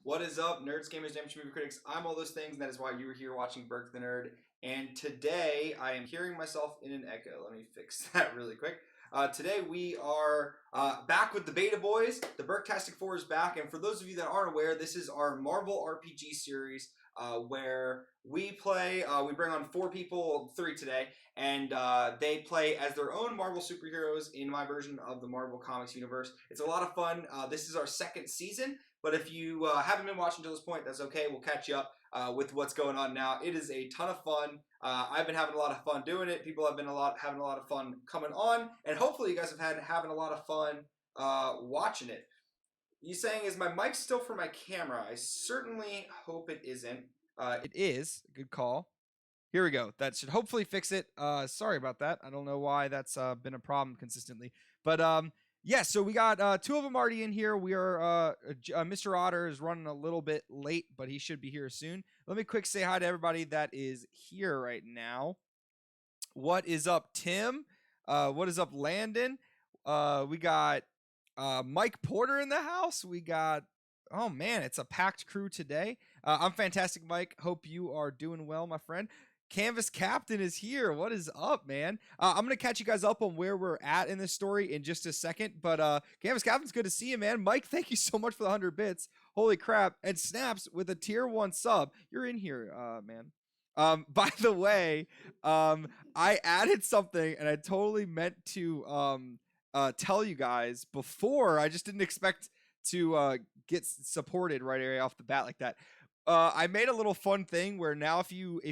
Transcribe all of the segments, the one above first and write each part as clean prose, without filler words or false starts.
What is up, nerds, gamers, amateur movie critics? I'm all those things, and that is why you are here watching Burk the Nerd. And today, I am hearing myself in an echo. Let me fix that really quick. Today, we are back with the Beta Boys. The Burktastic 4 is back, and for those of you that aren't aware, this is our Marvel RPG series where we play, we bring on 4 people, 3 today, and they play as their own Marvel superheroes in my version of the Marvel Comics universe. It's a lot of fun. This is our 2nd season. But if you haven't been watching to this point, that's okay. We'll catch you up with what's going on now. It is a ton of fun. I've been having a lot of fun doing it. People have been having a lot of fun coming on, and hopefully you guys have having a lot of fun watching it. You saying, is my mic still for my camera? I certainly hope it isn't. It is. Good call. Here we go. That should hopefully fix it. Sorry about that. I don't know why that's been a problem consistently. But yeah, so we got 2 of them already in here. We are Mr. Otter is running a little bit late, but he should be here soon. Let me quick say hi to everybody that is here right now. What is up, Tim? What is up, Landon? We got Mike Porter in the house. We got, oh man, it's a packed crew today. I'm Fantastic Mike. Hope you are doing well, my friend. Canvas Captain is here. What is up, man? I'm going to catch you guys up on where we're at in this story in just a second. But Canvas Captain's good to see you, man. Mike, thank you so much for the 100 bits. Holy crap. And Snaps with a tier 1 sub. You're in here, man. By the way, I added something and I totally meant to tell you guys before. I just didn't expect to get supported right off the bat like that. I made a little fun thing where now if you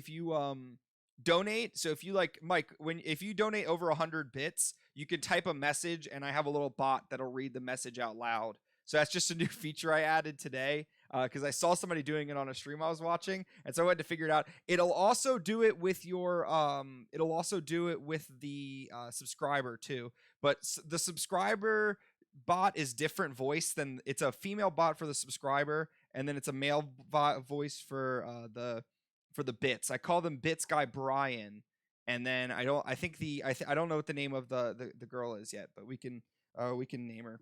donate, so if you like Mike, if you donate over 100 bits, you can type a message and I have a little bot that'll read the message out loud. So that's just a new feature I added today because I saw somebody doing it on a stream I was watching, and so I had to figure it out. It'll also do it with your it'll also do it with the subscriber too. But the subscriber bot is different voice than it's a female bot for the subscriber, and then it's a male voice for the bits. I call them Bits Guy Brian, and then I don't know what the name of the girl is yet, but we can name her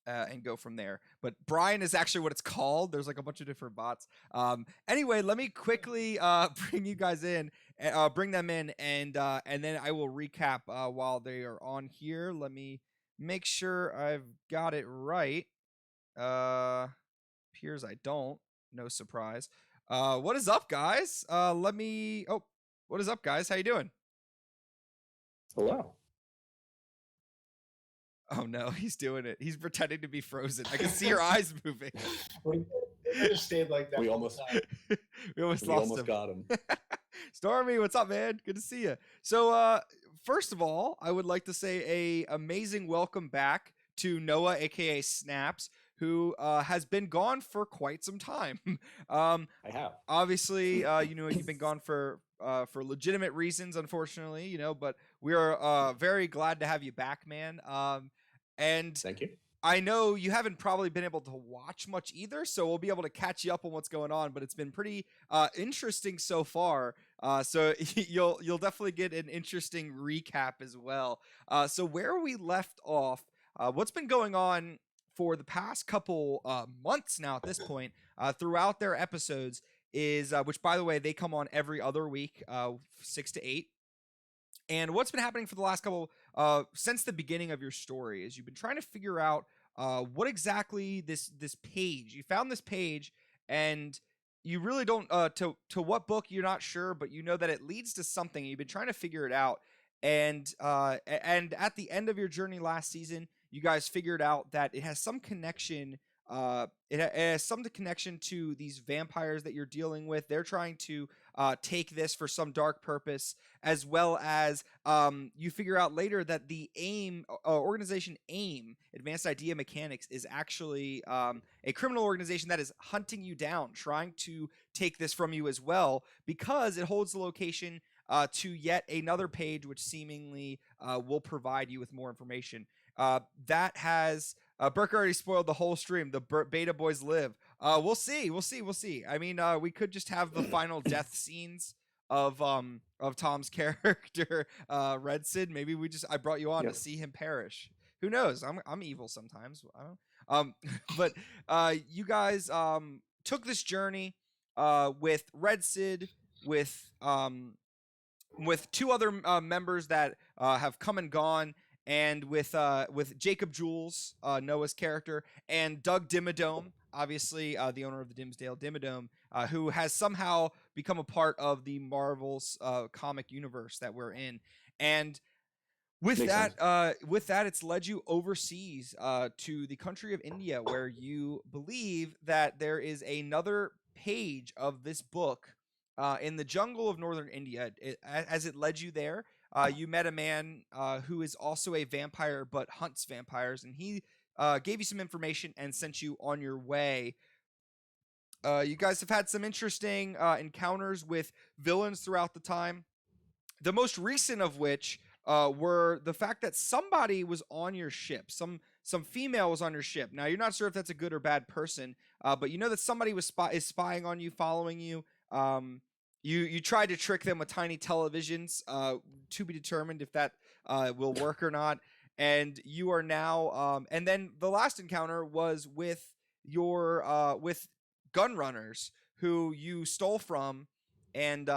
and go from there. But Brian is actually what it's called. There's like a bunch of different bots. Anyway, let me quickly bring you guys in, bring them in, and then I will recap while they are on here. Let me make sure I've got it right. Appears I don't. No surprise. What is up, guys? What is up, guys? How you doing? Hello. Oh no, he's doing it. He's pretending to be frozen. I can see your eyes moving. We just stayed like that. We almost lost him. Got him. Stormy, what's up, man? Good to see you. So, first of all, I would like to say a amazing welcome back to Noah, aka Snaps, who has been gone for quite some time. I have. Obviously, you've been gone for legitimate reasons, unfortunately, but we are very glad to have you back, man. And thank you. I know you haven't probably been able to watch much either, so we'll be able to catch you up on what's going on, but it's been pretty interesting so far. So you'll definitely get an interesting recap as well. So where we left off, what's been going on for the past couple months now at this point throughout their episodes is, which by the way, they come on every other week, 6 to 8. And what's been happening for the last couple, since the beginning of your story is you've been trying to figure out what exactly this page, you found this page and you really don't, to what book you're not sure, but you know that it leads to something. You've been trying to figure it out. And at the end of your journey last season, you guys figured out that it has some connection. It has some connection to these vampires that you're dealing with. They're trying to take this for some dark purpose, as well as you figure out later that the organization AIM, Advanced Idea Mechanics, is actually a criminal organization that is hunting you down, trying to take this from you as well, because it holds the location to yet another page, which seemingly will provide you with more information. That has Burke already spoiled the whole stream. The Beta Boys live. We'll see. I mean, we could just have the final death scenes of Tom's character, Red Sid. Maybe I brought you on to see him perish. Who knows? I'm evil sometimes. I don't. But you guys took this journey with Red Sid, with two other members that have come and gone, and with Jacob Jules, Noah's character, and Doug Dimmadome, obviously the owner of the Dimsdale Dimmadome, who has somehow become a part of the Marvel's comic universe that we're in. And with that, it's led you overseas to the country of India, where you believe that there is another page of this book in the jungle of northern India. As it led you there, you met a man who is also a vampire but hunts vampires, and he gave you some information and sent you on your way. You guys have had some interesting encounters with villains throughout the time. The most recent of which were the fact that somebody was on your ship. Some female was on your ship. Now, you're not sure if that's a good or bad person, but you know that somebody is spying on you, following you. You tried to trick them with tiny televisions, to be determined if that will work or not. And you are now, and then the last encounter was with with gun runners who you stole from and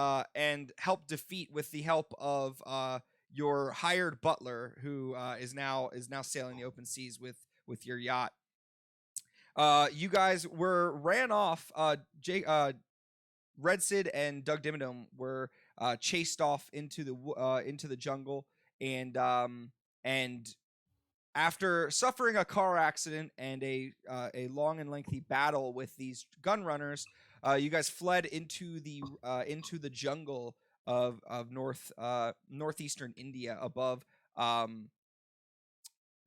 helped defeat with the help of your hired butler, who is now sailing the open seas with your yacht. You guys ran off. Red Sid and Doug Dimmadome were chased off into the jungle, and after suffering a car accident and a long and lengthy battle with these gun runners, you guys fled into the jungle of northeastern India above oh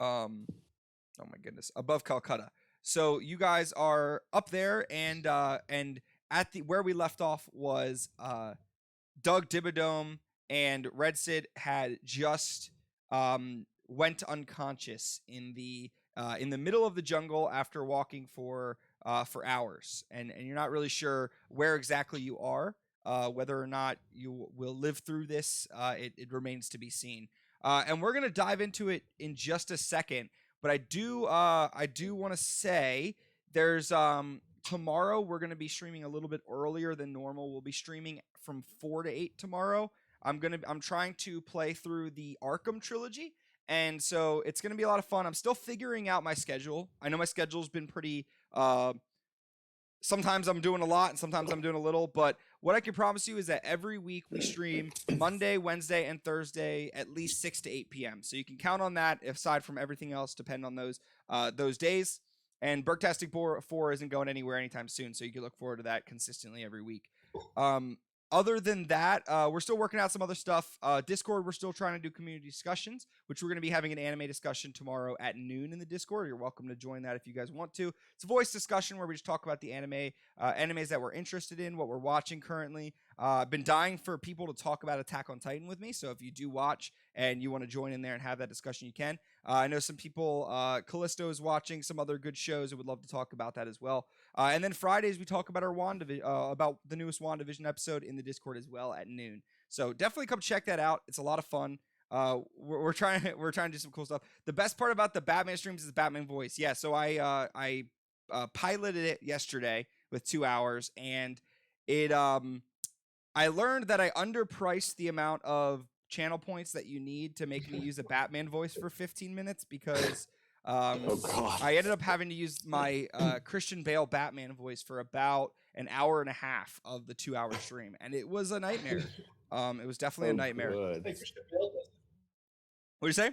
my goodness, above Calcutta. So you guys are up there, and at where we left off was Doug Dimmadome and Red Sid had just went unconscious in the middle of the jungle after walking for hours, and you're not really sure where exactly you are, whether or not you will live through this. It remains to be seen, and we're gonna dive into it in just a second. But I do want to say there's tomorrow we're gonna be streaming a little bit earlier than normal. We'll be streaming from 4 to 8 tomorrow. I'm trying to play through the Arkham trilogy. And so it's going to be a lot of fun. I'm still figuring out my schedule. I know my schedule's been pretty, sometimes I'm doing a lot and sometimes I'm doing a little, but what I can promise you is that every week we stream Monday, Wednesday, and Thursday at least 6 to 8 p.m. So you can count on that, aside from everything else, depend on those days. And Burktastic 4 isn't going anywhere anytime soon, so you can look forward to that consistently every week. Other than that, we're still working out some other stuff. Discord, we're still trying to do community discussions, which we're going to be having an anime discussion tomorrow at noon in the Discord. You're welcome to join that if you guys want to. It's a voice discussion where we just talk about the animes that we're interested in, what we're watching currently. I've been dying for people to talk about Attack on Titan with me, so if you do watch and you want to join in there and have that discussion, you can. I know some people, Callisto is watching some other good shows. I would love to talk about that as well. And then Fridays we talk about about the newest WandaVision episode in the Discord as well at noon. So definitely come check that out. It's a lot of fun. We're trying to do some cool stuff. The best part about the Batman streams is the Batman voice. Yeah, so I piloted it yesterday with 2 hours, and it I learned that I underpriced the amount of channel points that you need to make me use a Batman voice for 15 minutes because I ended up having to use my Christian Bale Batman voice for about an hour and a half of the 2 hour stream, and it was a nightmare. It was definitely a nightmare. Good. I think Christian Bale does it. What do you say?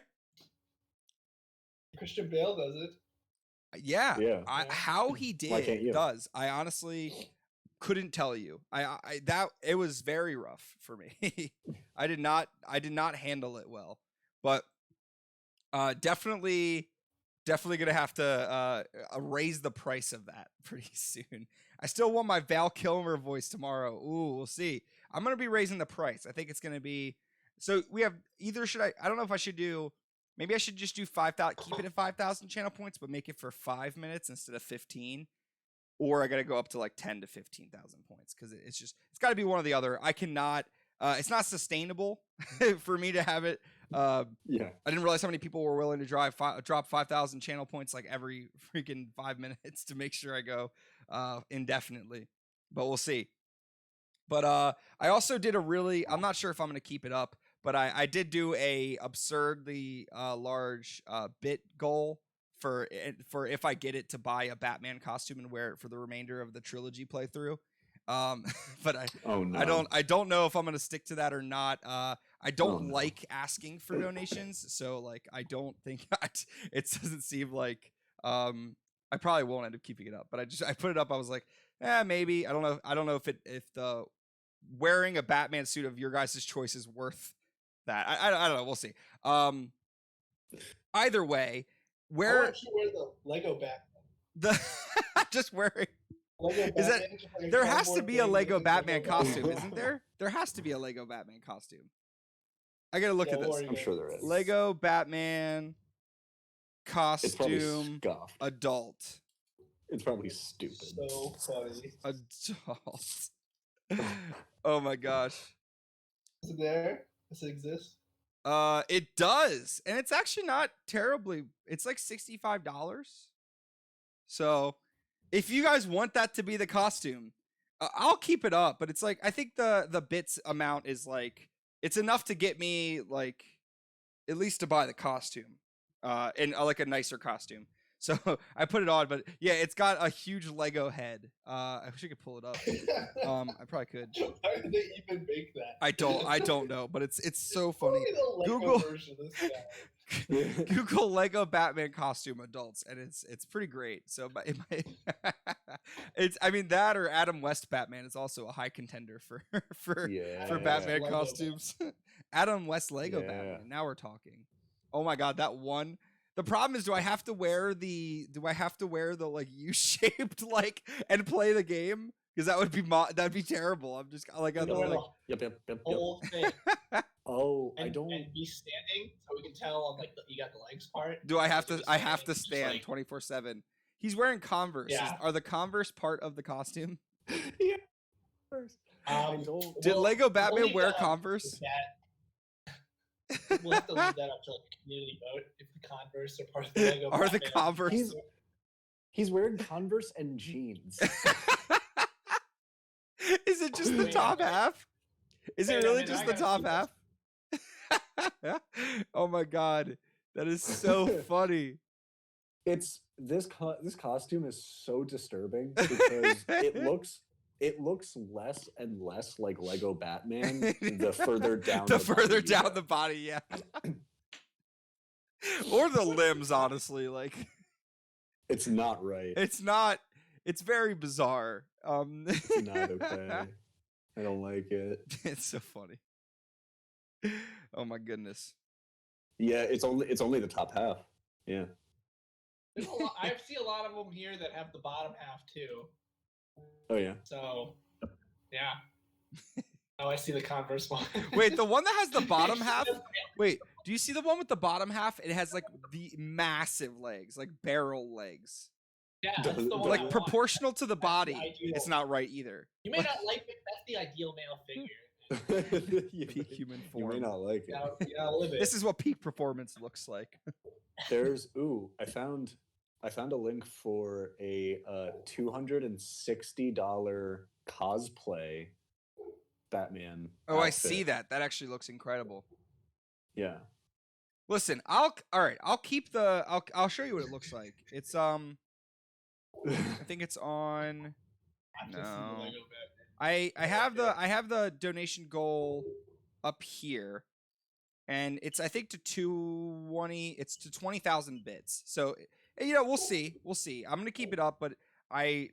Christian Bale does it. Yeah. How he did does. I honestly couldn't tell you. That it was very rough for me. I did not handle it well, but definitely gonna have to raise the price of that pretty soon. I still want my Val Kilmer voice tomorrow. Ooh, we'll see. I'm gonna be raising the price. I think it's gonna be. So we have either I don't know if I should do. Maybe I should just do 5,000. Keep it at 5,000 channel points, but make it for 5 minutes instead of 15. Or I got to go up to like 10 to 15,000 points because it's got to be one or the other. I cannot. It's not sustainable for me to have it Yeah. I didn't realize how many people were willing to drop 5,000 channel points like every freaking 5 minutes to make sure I go indefinitely. But we'll see. But I also did I'm not sure if I'm going to keep it up, but I did do a absurdly large bit goal for if I get it to buy a Batman costume and wear it for the remainder of the trilogy playthrough. But I don't know if I'm going to stick to that or not. I don't like asking for donations, so like I don't think it doesn't seem like I probably won't end up keeping it up. But I put it up. I was like, maybe. I don't know if the wearing a Batman suit of your guys' choice is worth that. I don't know. We'll see. Either way, I want you to wear the Lego Batman. Just wearing. Lego Is that Batman, just like there has to cardboard be a thing Lego with Batman Lego costume, isn't there? There has to be a Lego Batman costume. I gotta look at this. I'm sure there is. Lego Batman It's probably costume scuffed. adult. It's probably stupid. So funny. Adult. Oh my gosh. Is it there? Does it exist? It does, and it's actually not terribly. It's like $65. So, if you guys want that to be the costume, I'll keep it up. But it's like I think the bits amount is like it's enough to get me like at least to buy the costume, and like a nicer costume. So I put it on, but yeah, it's got a huge Lego head. I wish I could pull it up. I probably could. Why did they even make that? I don't know, but it's so funny. Lego Google- version of this guy. Google Lego Batman costume adults, and it's pretty great. So it's I mean that or Adam West Batman is also a high contender for Batman Lego costumes. Adam West Lego Yeah. Batman. Now we're talking. Oh my god, that one. The problem is, do I have to wear the like U-shaped like and play the game? Because that'd be terrible. I'm just like, You know, like Yep. whole thing. Oh, And, I don't. and be standing, so we can tell on like you got the legs part. do I have So to? just I have to just stand like- 24/7. He's wearing Converse. Yeah. Are the Converse part of the costume? Yeah. I don't. Did Well, Lego Batman leave wear that up Converse? to that. We'll have to leave that up to like a community vote if the Converse are part of the Lego. Are the Batman. Converse? He's wearing Converse and jeans. Is it just the Wait a top minute. half? Is it Wait a really minute, just I the gotta top see half? Oh my god, that is so funny. It's this costume is so disturbing because it looks less and less like Lego Batman the further down the the further body you down go. the body, yeah. Or the limbs, honestly, like It's not right. it's not. It's very bizarre. It's not okay. I don't like it. It's so funny. Oh my goodness. Yeah, it's only the top half. Yeah. There's a lot, I see a lot of them here that have the bottom half too. Oh yeah. So, yeah. Oh, I see the Converse one. Wait, the one that has the bottom half. Wait, do you see the one with the bottom half? It has like the massive legs, like barrel legs, Yeah, that's the one I like want. proportional to the That's the body. ideal. It's not right either. You may not like it. That's the ideal male figure. Peak human You may form. not like You it. gotta live it. This is what peak performance looks like. There's I found a link for a $260 cosplay Batman. Oh, I outfit. see that. That actually looks incredible. Yeah. Listen, all right. I'll keep the. I'll show you what it looks like. It's I think it's on. I have to see the No. Lego Batman. I have the donation goal up here, and it's I think to 220. It's to 20,000 bits. So we'll see. I'm gonna keep it up, but I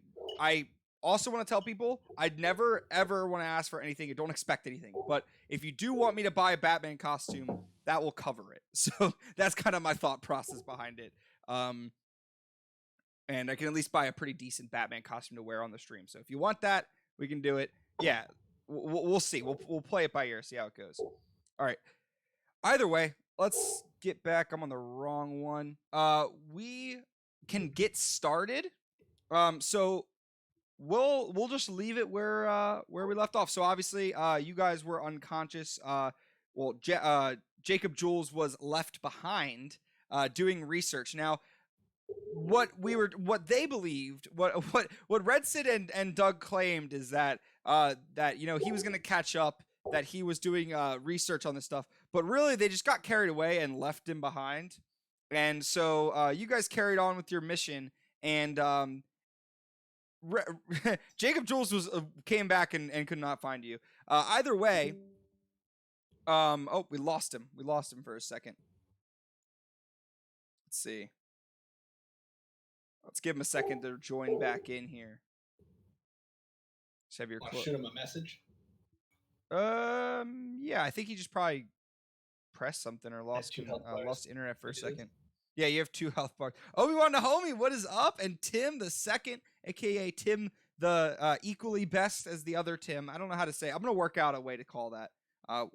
also want to tell people I'd never ever want to ask for anything. Don't expect anything. But if you do want me to buy a Batman costume, that will cover it. So that's kind of my thought process behind it. And I can at least buy a pretty decent Batman costume to wear on the stream. So if you want that, we can do it. Yeah, we'll see. We'll play it by ear, see how it goes. All right. Either way, let's get back. I'm on the wrong one. We can get started. So we'll just leave it where we left off. So obviously, you guys were unconscious Jacob Jules was left behind doing research. Now, what they believed, what Red Sid and Doug claimed is that he was going to catch up, that he was doing research on this stuff, but really they just got carried away and left him behind. And so you guys carried on with your mission, and Jacob Jules came back and could not find you. Either way, we lost him. We lost him for a second. Let's see. Let's give him a second to join back in here. Just have your shoot him a message. Yeah, I think he just probably pressed something or lost internet for a second. Yeah, you have 2 health bars. Obi-Wan Nahomi, what is up? And Tim the second, aka Tim the equally best as the other Tim. I don't know how to say it. I'm gonna work out a way to call that.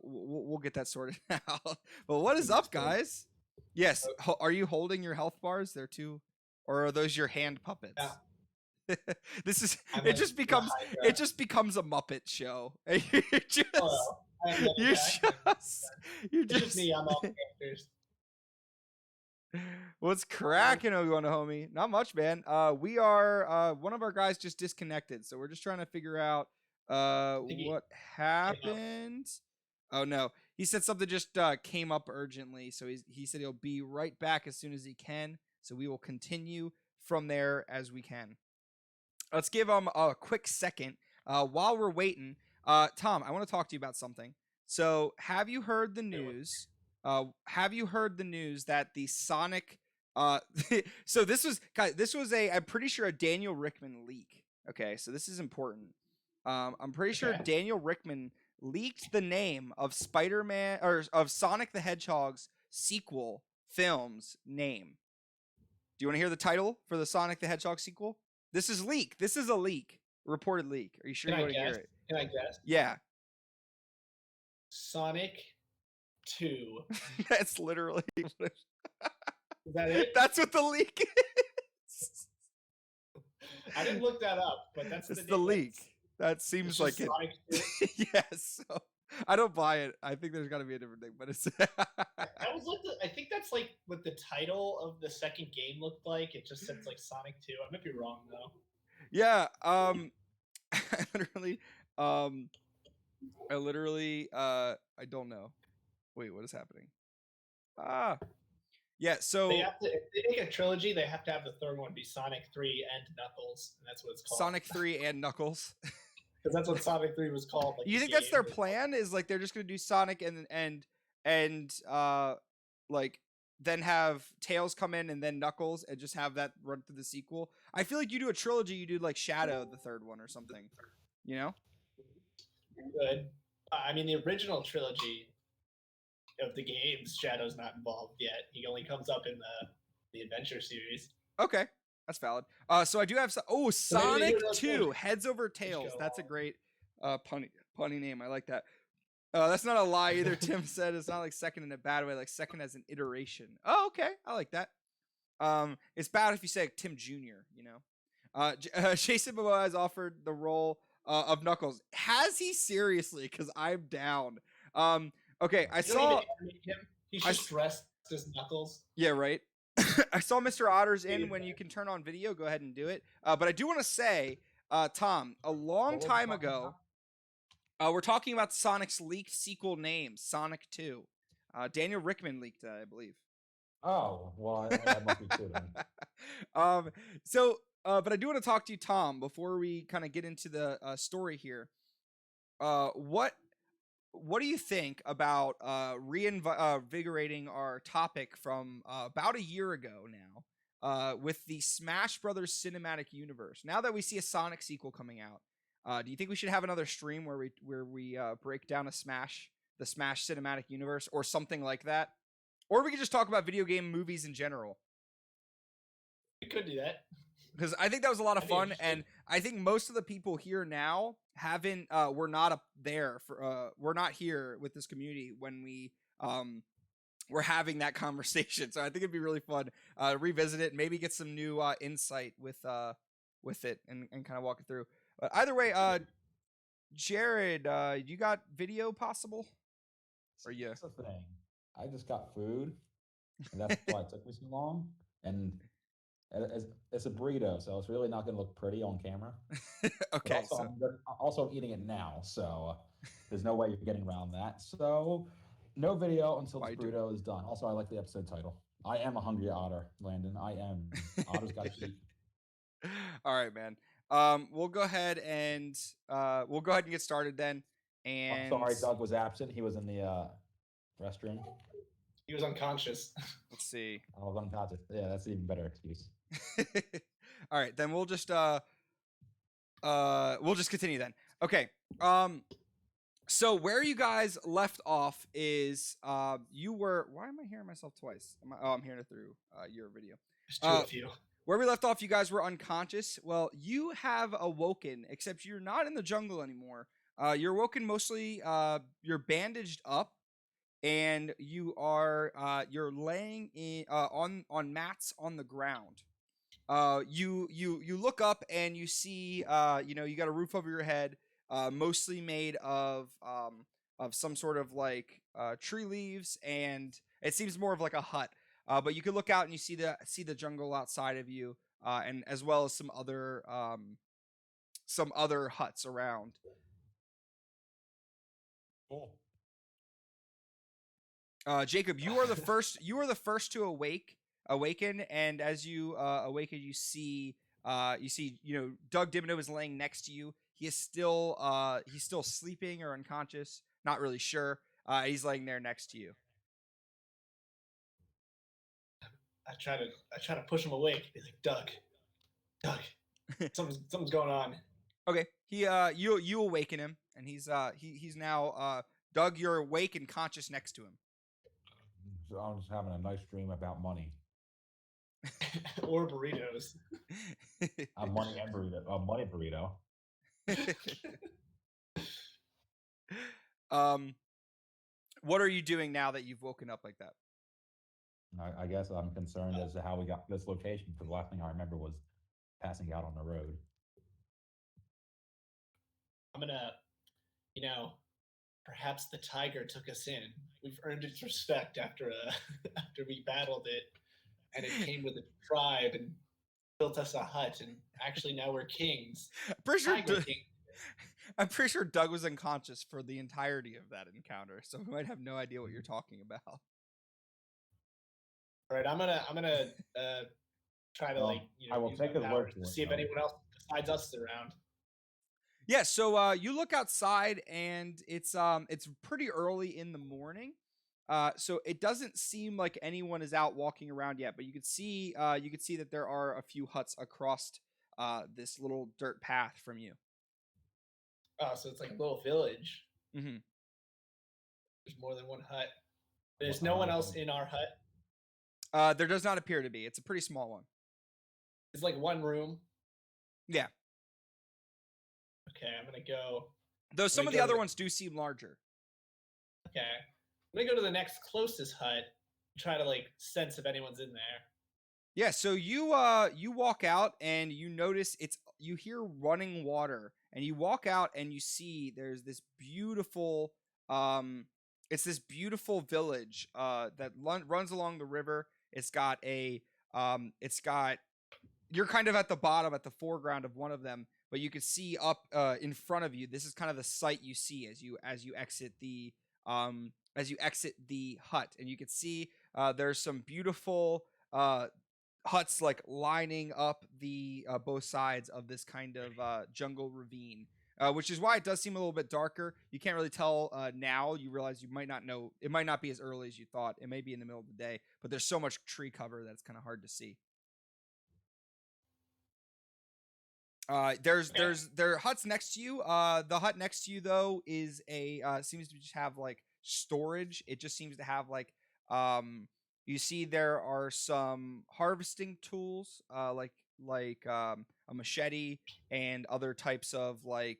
We'll get that sorted out. But what is up, guys? Yes, are you holding your health bars there too, or are those your hand puppets? Yeah. This is it just becomes a Muppet show. You're just me. I'm all characters. What's cracking, Obi-Wan homie? Not much, man. We are one of our guys just disconnected, so we're just trying to figure out what happened. Oh no, he said something just came up urgently, so he said he'll be right back as soon as he can. So we will continue from there as we can. Let's give him a quick second while we're waiting. Tom, I want to talk to you about something. So, have you heard the news? That the Sonic? So this was I'm pretty sure a Daniel Rickman leak. Okay, so this is important. I'm pretty sure Daniel Rickman leaked the name of Spider-Man or of Sonic the Hedgehog's sequel film's name. Do you want to hear the title for the Sonic the Hedgehog sequel? This is leak. This is a leak. Reported leak. Are you sure you want to hear it? Can I guess? Yeah. Sonic 2. That's literally. Is that it? That's what the leak is. I didn't look that up, but that's the leak. That seems like it. Yes. So, I don't buy it. I think there's got to be a different thing, but it's. I think that's like what the title of the second game looked like. It just says like Sonic 2. I might be wrong though. Yeah. I don't know. Wait, what is happening? Yeah. So if they make a trilogy, they have to have the third one be Sonic 3 and Knuckles, and that's what it's called. Sonic 3 and Knuckles. Because that's what Sonic 3 was called. Like, you think that's their plan? Is like they're just gonna do Sonic and like then have Tails come in and then Knuckles and just have that run through the sequel? I feel like you do a trilogy. You do like Shadow, the third one, or something. You know? Good. I mean, the original trilogy of the games, Shadow's not involved yet. He only comes up in the Adventure series. Okay. That's valid. So I do have Sonic 2 Heads Over Tails. That's a great punny name. I like that. That's not a lie either. Tim said it's not like second in a bad way, like second as an iteration. Oh, okay. I like that. It's bad if you say Tim Jr., you know. Jason Momoa has offered the role of Knuckles. Has he seriously? Because I'm down. Okay, I saw him. He's just dressed as Knuckles. Yeah, right. I saw Mr. Otter's in. When you can turn on video, go ahead and do it. But I do want to say, Tom, a long time ago, we're talking about Sonic's leaked sequel name, Sonic 2. Daniel Rickman leaked that, I believe. Oh, well, that must be true then. But I do want to talk to you, Tom, before we kind of get into the story here. What do you think about reinvigorating our topic from about a year ago now with the Smash Brothers cinematic universe? Now that we see a Sonic sequel coming out, do you think we should have another stream where we break down the Smash cinematic universe or something like that? Or we could just talk about video game movies in general. We could do that. Because I think that was a lot of fun, and I think most of the people here now we're not up there for we're not here with this community when we're having that conversation. So I think it'd be really fun to revisit it, maybe get some new insight with it and kind of walk it through. But either way, Jared, you got video possible? Or you? That's the thing. I just got food, and that's why it took me so long. And it's a burrito, so it's really not going to look pretty on camera. But Okay, also, so I'm eating it now, so there's no way you're getting around that. So, no video until Why this do it? burrito is done. Also, I like the episode title. I am a hungry otter, Landon. I am. Otters got to eat. All right, man. We'll go ahead and get started then. I'm And sorry, Doug was absent. He was in the restroom. He was unconscious. let's see. I was unconscious. Yeah, that's an even better excuse. All right, then we'll just continue then. Okay. So where you guys left off is you were. Why am I hearing myself twice? I'm hearing it through your video. There's two of you. Where we left off, you guys were unconscious. Well, you have awoken, except you're not in the jungle anymore. You're awoken mostly. You're bandaged up, and you're laying in on mats on the ground. You look up and you see you got a roof over your head, mostly made of some sort of like tree leaves, and it seems more of like a hut. But you can look out and you see the jungle outside of you, and as well as some other huts around. Cool. Jacob, you are the first. You are the first to awaken, and as you awaken, you see Doug Dimino is laying next to you. He is still sleeping or unconscious. Not really sure. He's laying there next to you. I try to push him awake. Be like, Doug, something's going on. Okay, you awaken him, and he's now Doug. You're awake and conscious next to him. So I'm just having a nice dream about money. Or burritos. Money and burrito. Money burrito. What are you doing now that you've woken up like that? I guess I'm concerned as to how we got to this location. Because the last thing I remember was passing out on the road. I'm gonna, perhaps the tiger took us in. We've earned its respect after after we battled it, and it came with a tribe and built us a hut, and actually now we're kings. I'm pretty sure Doug was unconscious for the entirety of that encounter, so we might have no idea what you're talking about. All right, I'm gonna try to I will take his word for to it, see if though. anyone else besides us is around. Yeah, so you look outside and it's pretty early in the morning. So it doesn't seem like anyone is out walking around yet, but you could see that there are a few huts across this little dirt path from you. Oh, so it's like a little village. Mm-hmm. There's more than one hut. There's no one else in our hut. There does not appear to be. It's a pretty small one. It's like one room. Yeah. Okay, I'm gonna go. Though some of the other ones do seem larger. Okay, I'm gonna go to the next closest hut. Try to sense if anyone's in there. Yeah. So you walk out and you notice you hear running water, and you walk out and you see there's this beautiful it's this beautiful village that runs along the river. It's got you're kind of at the bottom, at the foreground of one of them, but you can see up in front of you. This is kind of the sight you see as you exit the hut, and you can see there's some beautiful huts lining up the both sides of this kind of jungle ravine, which is why it does seem a little bit darker. You can't really tell now. You realize you might not know. It might not be as early as you thought. It may be in the middle of the day, but there's so much tree cover that it's kind of hard to see. There are huts next to you. The hut next to you though is seems to just have storage. It just seems to have you see there are some harvesting tools like a machete and other types of a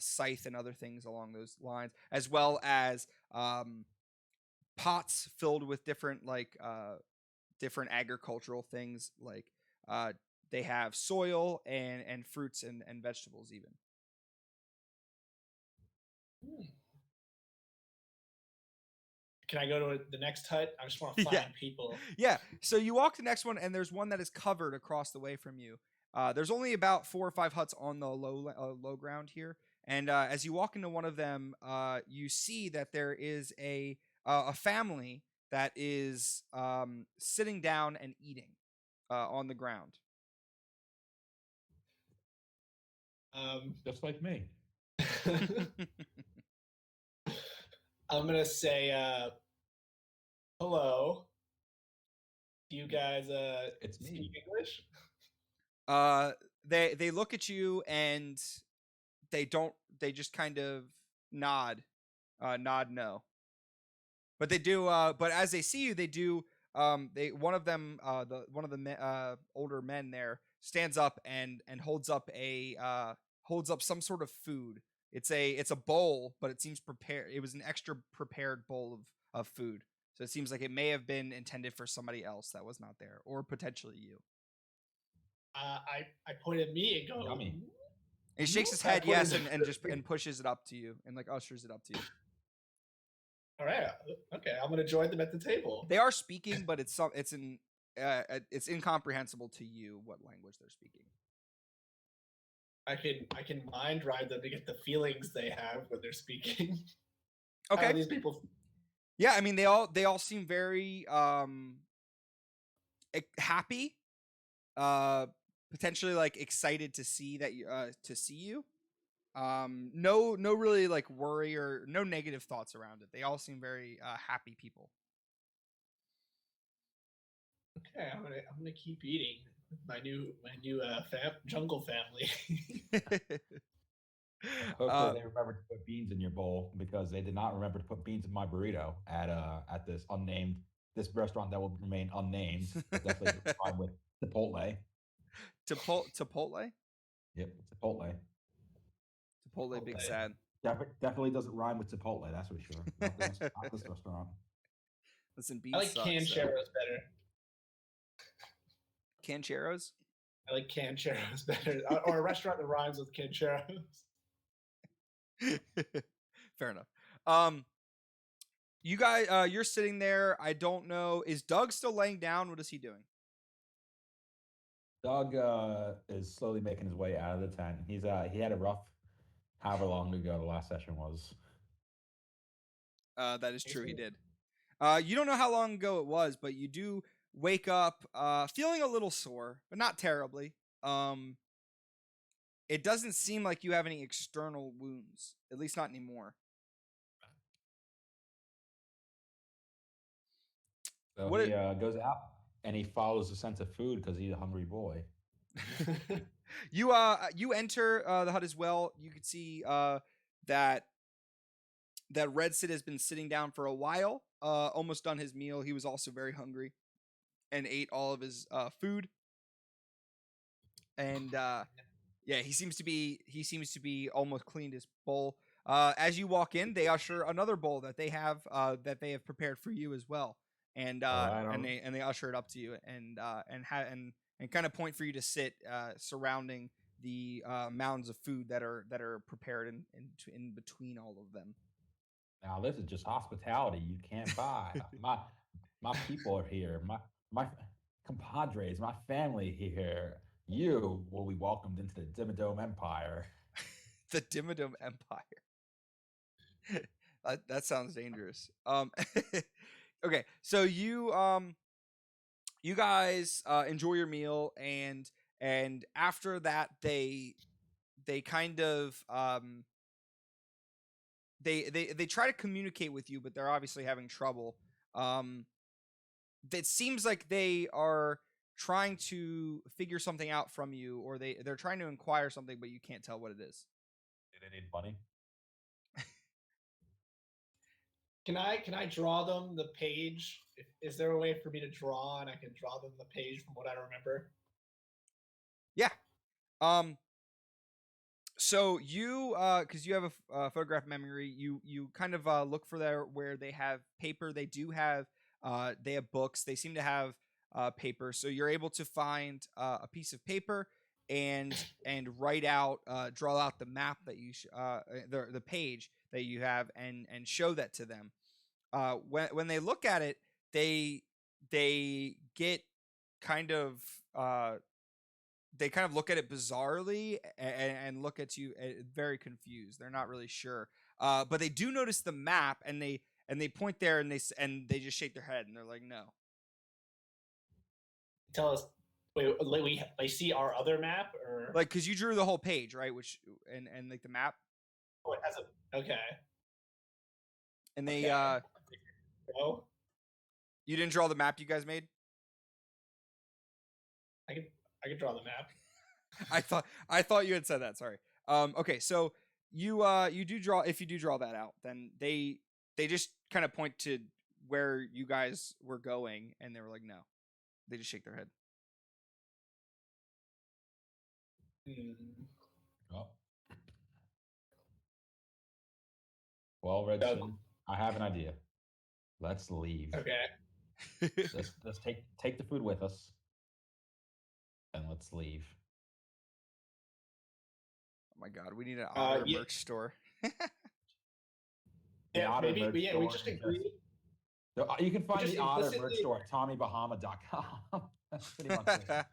scythe and other things along those lines, as well as pots filled with different agricultural things they have soil and fruits and vegetables even. can I go to the next hut? I just want to find Yeah. people. Yeah. So you walk to the next one, and there's one that is covered across the way from you. There's only about 4 or 5 huts on the low ground here, and as you walk into one of them, you see that there is a family that is sitting down and eating on the ground. Just like me. I'm gonna say hello. Do you guys It's me. speak English? They look at you and they don't. They just kind of nod no. But they do. But as they see you, they do. One of them, one of the older men there, stands up and holds up some sort of food. It's a bowl, but it seems prepared. It was an extra prepared bowl of food. So it seems like it may have been intended for somebody else that was not there, or potentially you. I point at me and go, Yummy. And he shakes his I head put yes, it- and just pushes it up to you and like ushers it up to you. all right, okay, I'm gonna join them at the table. They are speaking, but it's incomprehensible to you what language they're speaking. I can mind ride them to get the feelings they have when they're speaking. How Okay. are these people? Yeah, I mean they all seem very happy, potentially like excited to see that to see you. No really like worry or no negative thoughts around it. They all seem very happy people. Okay, I'm gonna keep eating with my new jungle family. Hopefully they remembered to put beans in your bowl because they did not remember to put beans in my burrito at this restaurant that will remain unnamed. But definitely doesn't rhyme with Chipotle. Chipotle? Yep, Chipotle. Chipotle, big Chipotle. sad. Definitely doesn't rhyme with Chipotle. That's for sure. Not this restaurant. Listen, beef I like sucks, cancheros better. Cancheros? I like cancheros better, or a restaurant that rhymes with cancheros. Fair enough. You guys, you're sitting there. I don't know. Is Doug still laying down? What is he doing? Doug is slowly making his way out of the tent. He had a rough, however long ago the last session was. That is true. He did. You don't know how long ago it was, but you do wake up feeling a little sore, but not terribly. It doesn't seem like you have any external wounds, at least not anymore. So What he goes out and he follows the sense of food because he's a hungry boy. You enter the hut as well. You could see that Red Sid has been sitting down for a while, almost done his meal. He was also very hungry and ate all of his food. And yeah, he seems to be almost cleaned his bowl. As you walk in, they usher another bowl that they have prepared for you as well. And they usher it up to you and kind of point for you to sit surrounding the mounds of food that are prepared in between all of them. Now this is just hospitality you can't buy. my people are here. My compadres, my family here. You will be welcomed into the Dimmadome Empire. The Dimmadome Empire. That sounds dangerous. Okay, so you guys enjoy your meal, and after that they kind of they try to communicate with you, but they're obviously having trouble. It seems like they are trying to figure something out from you, or they're trying to inquire something, but you can't tell what it is. Do they need money? Can I draw them the page? Is there a way for me to draw and I can draw them the page from what I remember? Yeah. So you, because you have a photograph memory, you kind of look for where they have paper. They do have, they have books. They seem to have paper. So you're able to find a piece of paper and write out, draw out the map that you the page that you have and show that to them. when they look at it, they get kind of they kind of look at it bizarrely and look at you very confused. They're not really sure, but they do notice the map, and they point there, and they just shake their head, and they're like, no. Tell us. Wait, we see our other map, or Like, because you drew the whole page, right? Which and like the map, oh, it has a okay. and they Okay. Oh, you didn't draw the map you guys made. I can draw the map. I thought you had said that. Sorry. Okay, so you do draw. If you do draw that out, then they just kind of point to where you guys were going, and they were like, no. They just shake their head. Oh. Well, Redson, I have an idea. Let's leave. Okay. Let's take the food with us, and let's leave. Oh my god, we need an Otter yeah. merch store. Yeah, maybe. Yeah, we just agree. So, you can find just the Otter merch implicitly- store at TommyBahama.com. That's pretty much it.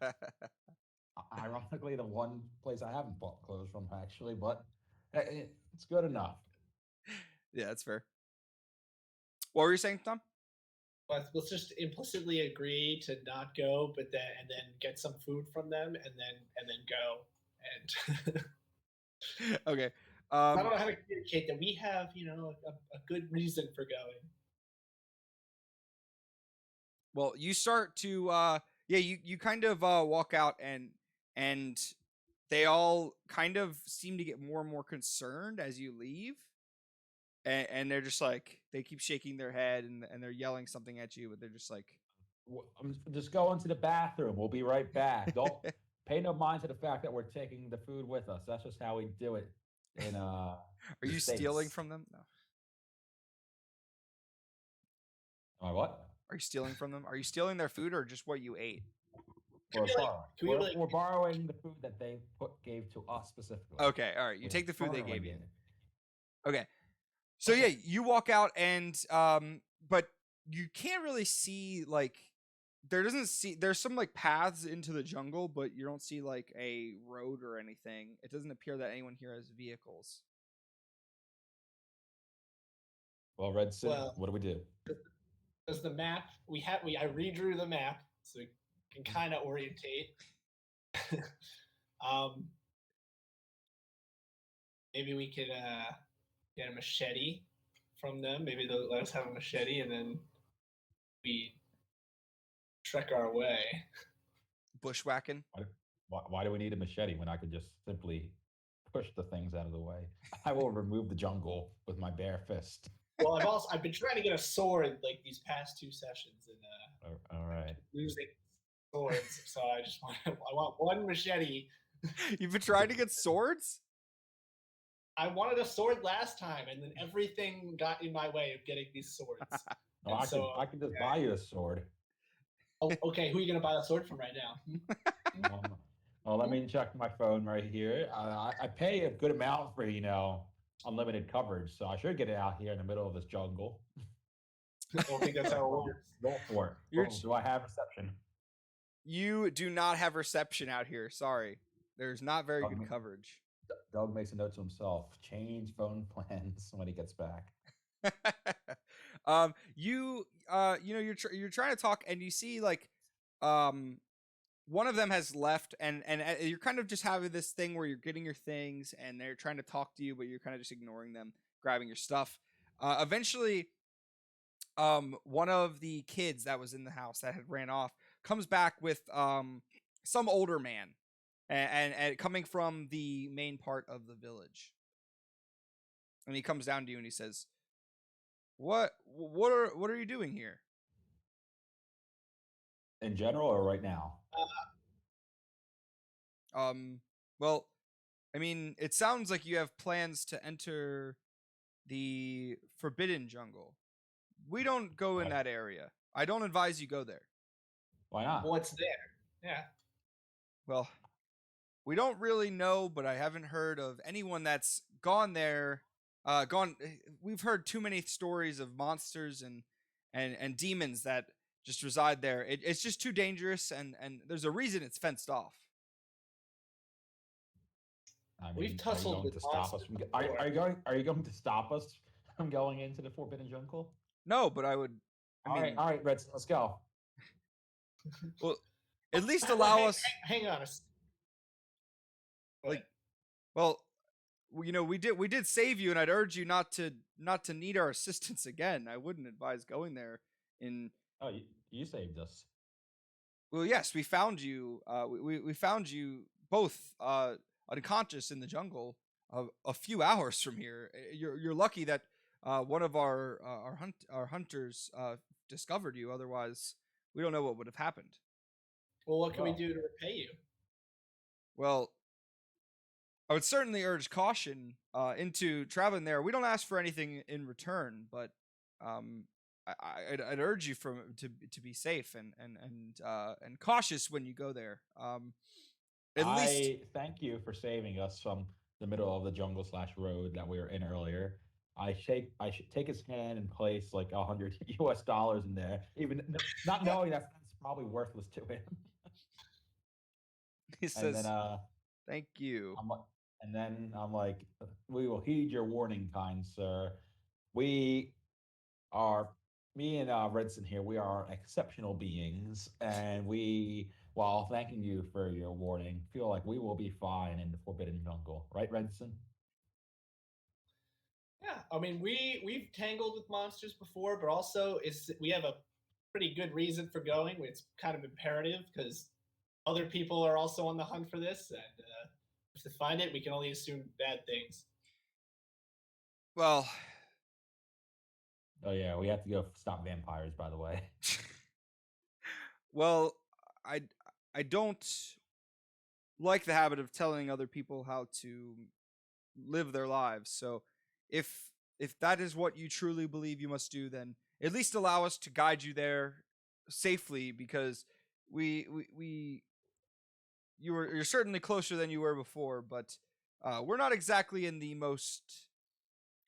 Ironically, the one place I haven't bought clothes from, actually, but it's good enough. Yeah, that's fair. What were you saying, Tom? Let's just implicitly agree to not go, but then get some food from them, and then go. And Okay. I don't know how to communicate that we have, a good reason for going. Well, you start to you kind of walk out, and they all kind of seem to get more and more concerned as you leave, and they're just like, they keep shaking their head, and they're yelling something at you, but they're just like, Just go into the bathroom. We'll be right back. Don't pay no mind to the fact that we're taking the food with us. That's just how we do it. In are the you stealing States. from them? No. Am I what? Are you stealing from them? Are you stealing their food, or just what you ate? We're we, like- borrowing. can we, like- We're borrowing the food that they gave to us specifically. Okay, all right. You We're take the food they borrowing gave you. it. Okay. So yeah, you walk out, and but you can't really see, like, there's some like paths into the jungle, but you don't see like a road or anything. It doesn't appear that anyone here has vehicles. Well, Redson, Well- what do we do? Does the map I redrew the map so we can kind of orientate. Maybe we could get a machete from them. Maybe they'll let us have a machete, and then we trek our way. Bushwhacking. Why do we need a machete when I could just simply push the things out of the way? I will remove the jungle with my bare fist. Well, I've been trying to get a sword like these past 2 sessions, and All right. losing swords. So I want one machete. You've been trying to get swords? I wanted a sword last time, and then everything got in my way of getting these swords. No, And I can just buy you a sword. Oh, okay, who are you gonna buy the sword from right now? Well, let me check my phone right here. I pay a good amount for unlimited coverage, so I should get it out here in the middle of this jungle. I don't think that's how it works. Go for it. You're- Do I have reception? You do not have reception out here. Sorry. There's not very good coverage. Doug makes a note to himself. Change phone plans when he gets back. You're trying to talk, and you see like one of them has left, and you're kind of just having this thing where you're getting your things, and they're trying to talk to you, but you're kind of just ignoring them, grabbing your stuff. Eventually, one of the kids that was in the house that had ran off comes back with some older man, and coming from the main part of the village. And he comes down to you and he says, What are you doing here? In general or right now? Well, I mean, it sounds like you have plans to enter the Forbidden Jungle. We don't go in that area. I don't advise you go there. Why not? What's there? Yeah. Well, we don't really know, but I haven't heard of anyone that's gone there gone. We've heard too many stories of monsters and demons that just reside there. It's just too dangerous, and there's a reason it's fenced off. I We've mean, are you tussled going with to stop us monsters from? before. Are you going to stop us from going into the Forbidden Jungle? No, but I would. I mean, All right, Reds, let's go. well, at least Well, allow us. hang on. Like, well, you know, we did save you, and I'd urge you not to need our assistance again. I wouldn't advise going there. Oh, you saved us. Well, yes, we found you. We found you both unconscious in the jungle a few hours from here. You're lucky that one of our hunters discovered you. Otherwise, we don't know what would have happened. Well, what can we Well. do to repay you? Well, I would certainly urge caution into traveling there. We don't ask for anything in return, but I'd urge you to be safe and cautious when you go there. At least I thank you for saving us from the middle of the jungle / road that we were in earlier. I should take his hand and place like $100 US in there, even not knowing that's probably worthless to him. he And says, then "Thank you." I'm like, we will heed your warning, kind sir. We are me and Redson here. We are exceptional beings, and while thanking you for your warning, feel like we will be fine in the Forbidden Jungle, right, Redson? Yeah, I mean, we've tangled with monsters before, but also we have a pretty good reason for going. It's kind of imperative because other people are also on the hunt for this, and if to find it, we can only assume bad things. Well, Oh yeah, we have to go stop vampires, by the way. well, I I don't like the habit of telling other people how to live their lives. So if that is what you truly believe you must do, then at least allow us to guide you there safely, because we you're certainly closer than you were before, but we're not exactly in the most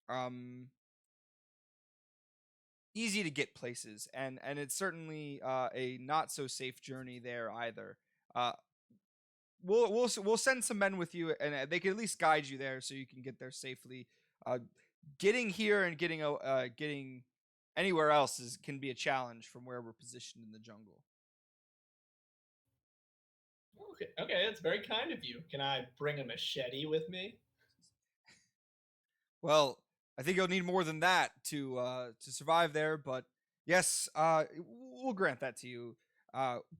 um easy to get places, and it's certainly a not so safe journey there either. Uh, we'll send some men with you, and they can at least guide you there so you can get there safely. Uh, Getting here and getting anywhere else can be a challenge from where we're positioned in the jungle. Okay, that's very kind of you. Can I bring a machete with me? Well, I think you'll need more than that to survive there, but yes, we'll grant that to you.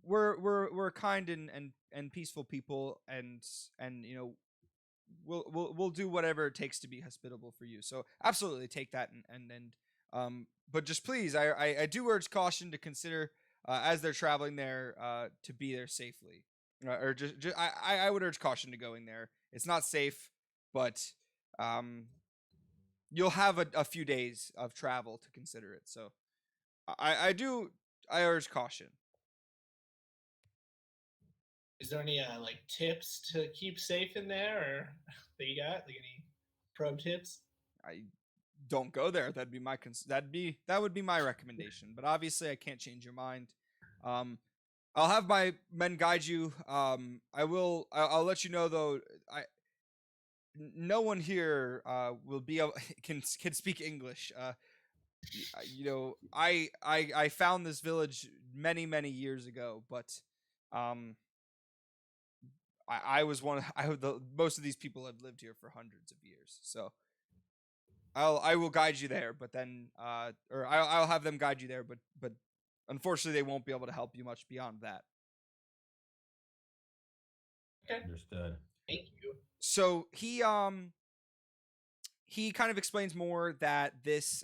We're kind and peaceful people, and you know, we'll do whatever it takes to be hospitable for you. So absolutely take that, but just please, I do urge caution to consider as they're traveling there to be there safely, or just I would urge caution to going there. It's not safe, but um you'll have a few days of travel to consider it. So I urge caution. Is there any like tips to keep safe in there, or that you got? Like any pro tips? I don't go there. That would be my recommendation. But obviously, I can't change your mind. I'll have my men guide you. I'll let you know though. No one here will be able can speak English. You know, I found this village many years ago, but I was most of these people have lived here for hundreds of years. So I will guide you there, but then or I'll have them guide you there, but unfortunately they won't be able to help you much beyond that. Okay, Understood. thank you. So he kind of explains more that this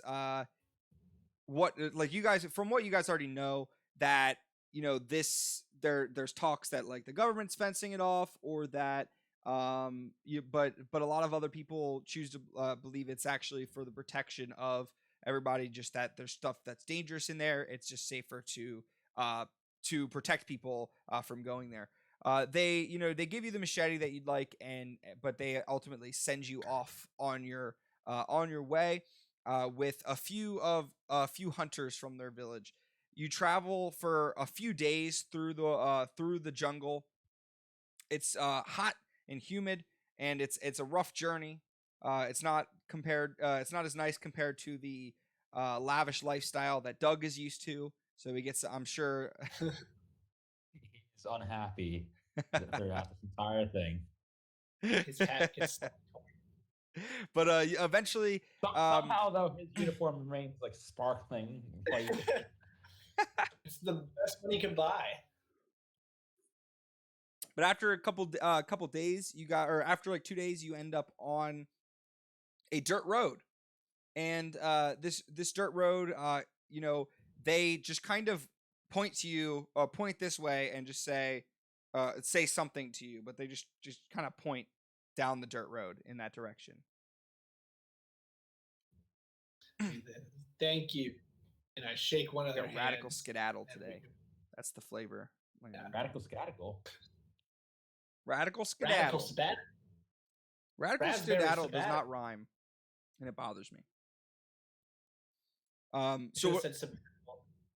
what like you guys from what you guys already know, that you know this there's talks that like the government's fencing it off, or that but a lot of other people choose to believe it's actually for the protection of everybody, just that there's stuff that's dangerous in there. It's just safer to protect people from going there. They give you the machete that you'd like, but they ultimately send you off on your on your way with a few hunters from their village. You travel for a few days through the jungle. It's hot and humid, and it's a rough journey. It's not as nice compared to the lavish lifestyle that Doug is used to. So he gets, I'm sure, He's unhappy throughout this entire thing. His hat gets but eventually, Somehow, though, his uniform remains like sparkling. Like, it's the best money you can buy. but after a couple days, after like 2 days, you end up on a dirt road, and this dirt road, they just kind of point to you, point this way, and just say something to you, but they just kind of point down the dirt road in that direction. Thank you. And I shake one of their hands. Radical skedaddle today. That's the flavor. Yeah. radical skedaddle. Radical skedaddle. Radical Raspberry skedaddle does sabbatical. not rhyme, and it bothers me. So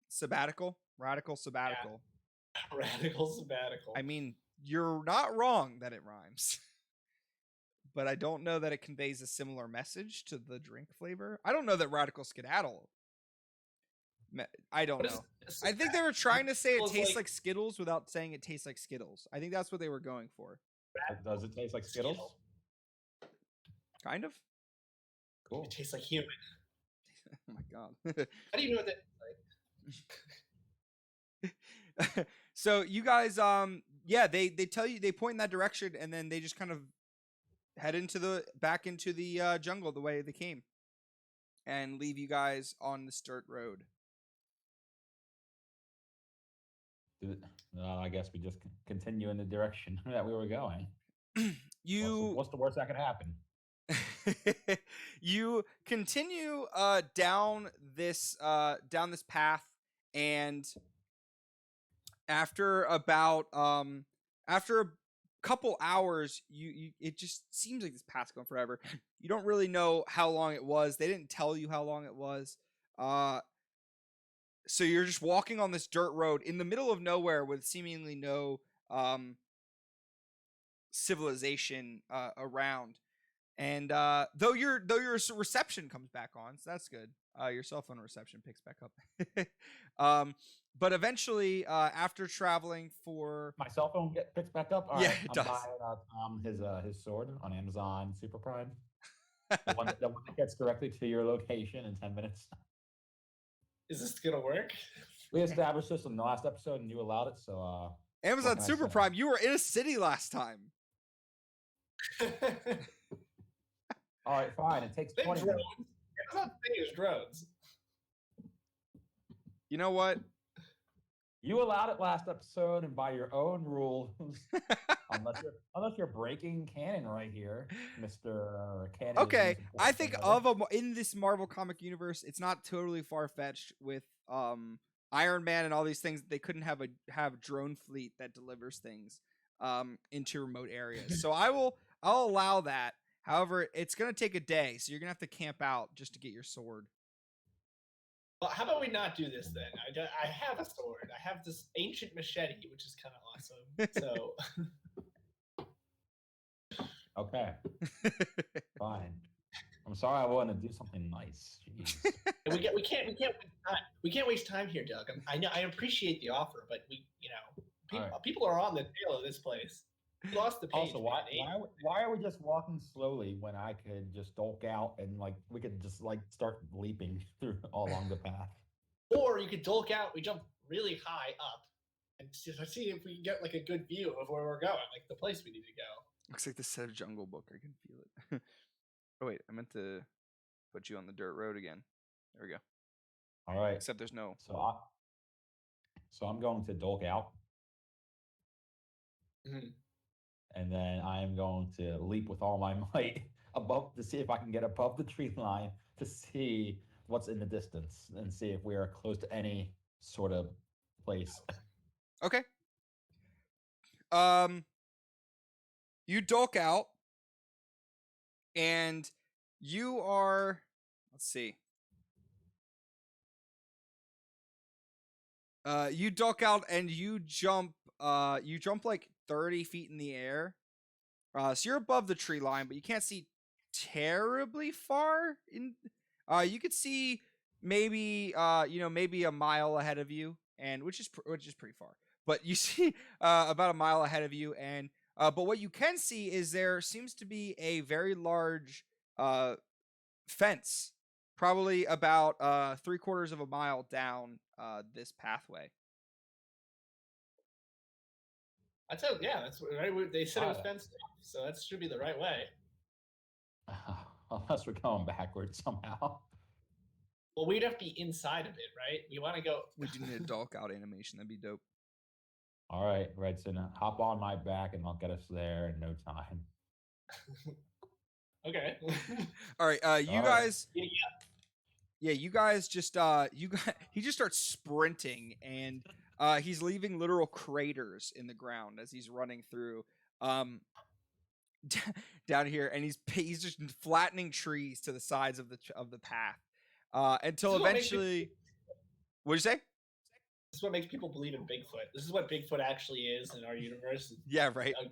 Sabbatical, radical sabbatical. radical sabbatical. I mean, you're not wrong that it rhymes, but I don't know that it conveys a similar message to the drink flavor. I don't know that radical skedaddle. I don't know. I think they were trying to say it tastes like Skittles without saying it tastes like Skittles. I think that's what they were going for. Does it taste like Skittles? Kind of. Cool. It tastes like human. Oh my god. How do you know what that like? So you guys, they tell you, they point in that direction, and then they just kind of head back into the jungle the way they came, and leave you guys on this dirt road. I guess we just continue in the direction that we were going. You What's the worst that could happen? you continue down this path, and after a couple hours, you it just seems like this path's going forever. You don't really know how long it was. They didn't tell you how long it was. So you're just walking on this dirt road in the middle of nowhere with seemingly no civilization around. And though your reception comes back on, so that's good. Your cell phone reception picks back up. But eventually, after traveling for My cell phone picks back up. All Yeah, right, it I'm does. buying his sword on Amazon Super Prime. The one that gets directly to your location in 10 minutes. Is this gonna work? We established this in the last episode, and you allowed it. So Amazon can I Super say? Prime, you were in a city last time. all right, fine. It takes Big 20 drones. minutes. Amazon thing is drones. You know what? You allowed it last episode, and by your own rules, unless you're breaking canon right here, Mister Canon. is Okay, the most I important think thing ever. in this Marvel comic universe, it's not totally far fetched with Iron Man and all these things. They couldn't have a drone fleet that delivers things into remote areas. So I'll allow that. However, it's gonna take a day, so you're gonna have to camp out just to get your sword. Well, how about we not do this then? I have a sword. I have this ancient machete, which is kind of awesome. So Okay, fine. I'm sorry, I wanted to do something nice. Jeez. we can't waste time here, Doug. I know I appreciate the offer, but people are on the tail of this place. We lost the page. Also, why are we just walking slowly when I could just dolk out and we could just start leaping through all along the path? Or you could dolk out. We jump really high up and see if we can get a good view of where we're going, the place we need to go. Looks like the set of Jungle Book. I can feel it. Oh wait, I meant to put you on the dirt road again. There we go. All right. Except there's no. So I'm going to dolk out, Mhm. and then I am going to leap with all my might above to see if I can get above the tree line to see what's in the distance and see if we are close to any sort of place. Okay. You dolk out, and You are. Let's see. You duck out and you jump. You jump like 30 feet in the air. So you're above the tree line, but you can't see terribly far. You could see maybe maybe a mile ahead of you, and which is pretty far. But you see about a mile ahead of you, and but what you can see is there seems to be a very large fence, probably about 3/4 of a mile down this pathway. That's how, yeah, that's right. They said it was Got it. fenced off, so that should be the right way. Unless we're going backwards somehow. Well, we'd have to be inside of it, right? We want to go. We do need a Dulk out animation. That'd be dope. All right, Redson, hop on my back and I'll get us there in no time. Okay. All right, you All right. guys. Yeah. You guys just he just starts sprinting and he's leaving literal craters in the ground as he's running through down here, and he's just flattening trees to the sides of the path until eventually. What'd you say? This is what makes people believe in Bigfoot. This is what Bigfoot actually is in our universe. Yeah, right. A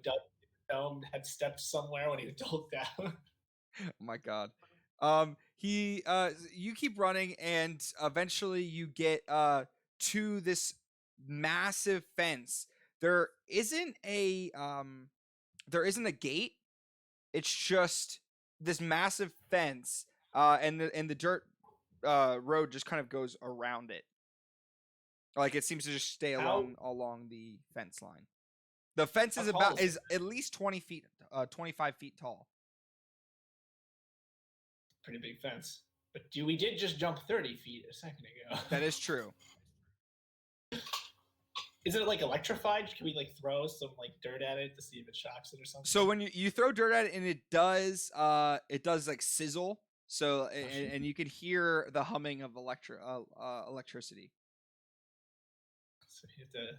dome had stepped somewhere when he dove down. Oh my god. You keep running and eventually you get to this massive fence. There isn't a gate. It's just this massive fence and the dirt road just kind of goes around it. Like it seems to just stay along the fence line. The fence is at least 20 feet 25 feet tall. Pretty big fence. But we did just jump 30 feet a second ago. That is true. Is it like electrified? Can we like throw some like dirt at it to see if it shocks it or something? So when you throw dirt at it and it does like sizzle. So and you can hear the humming of electricity. So you have to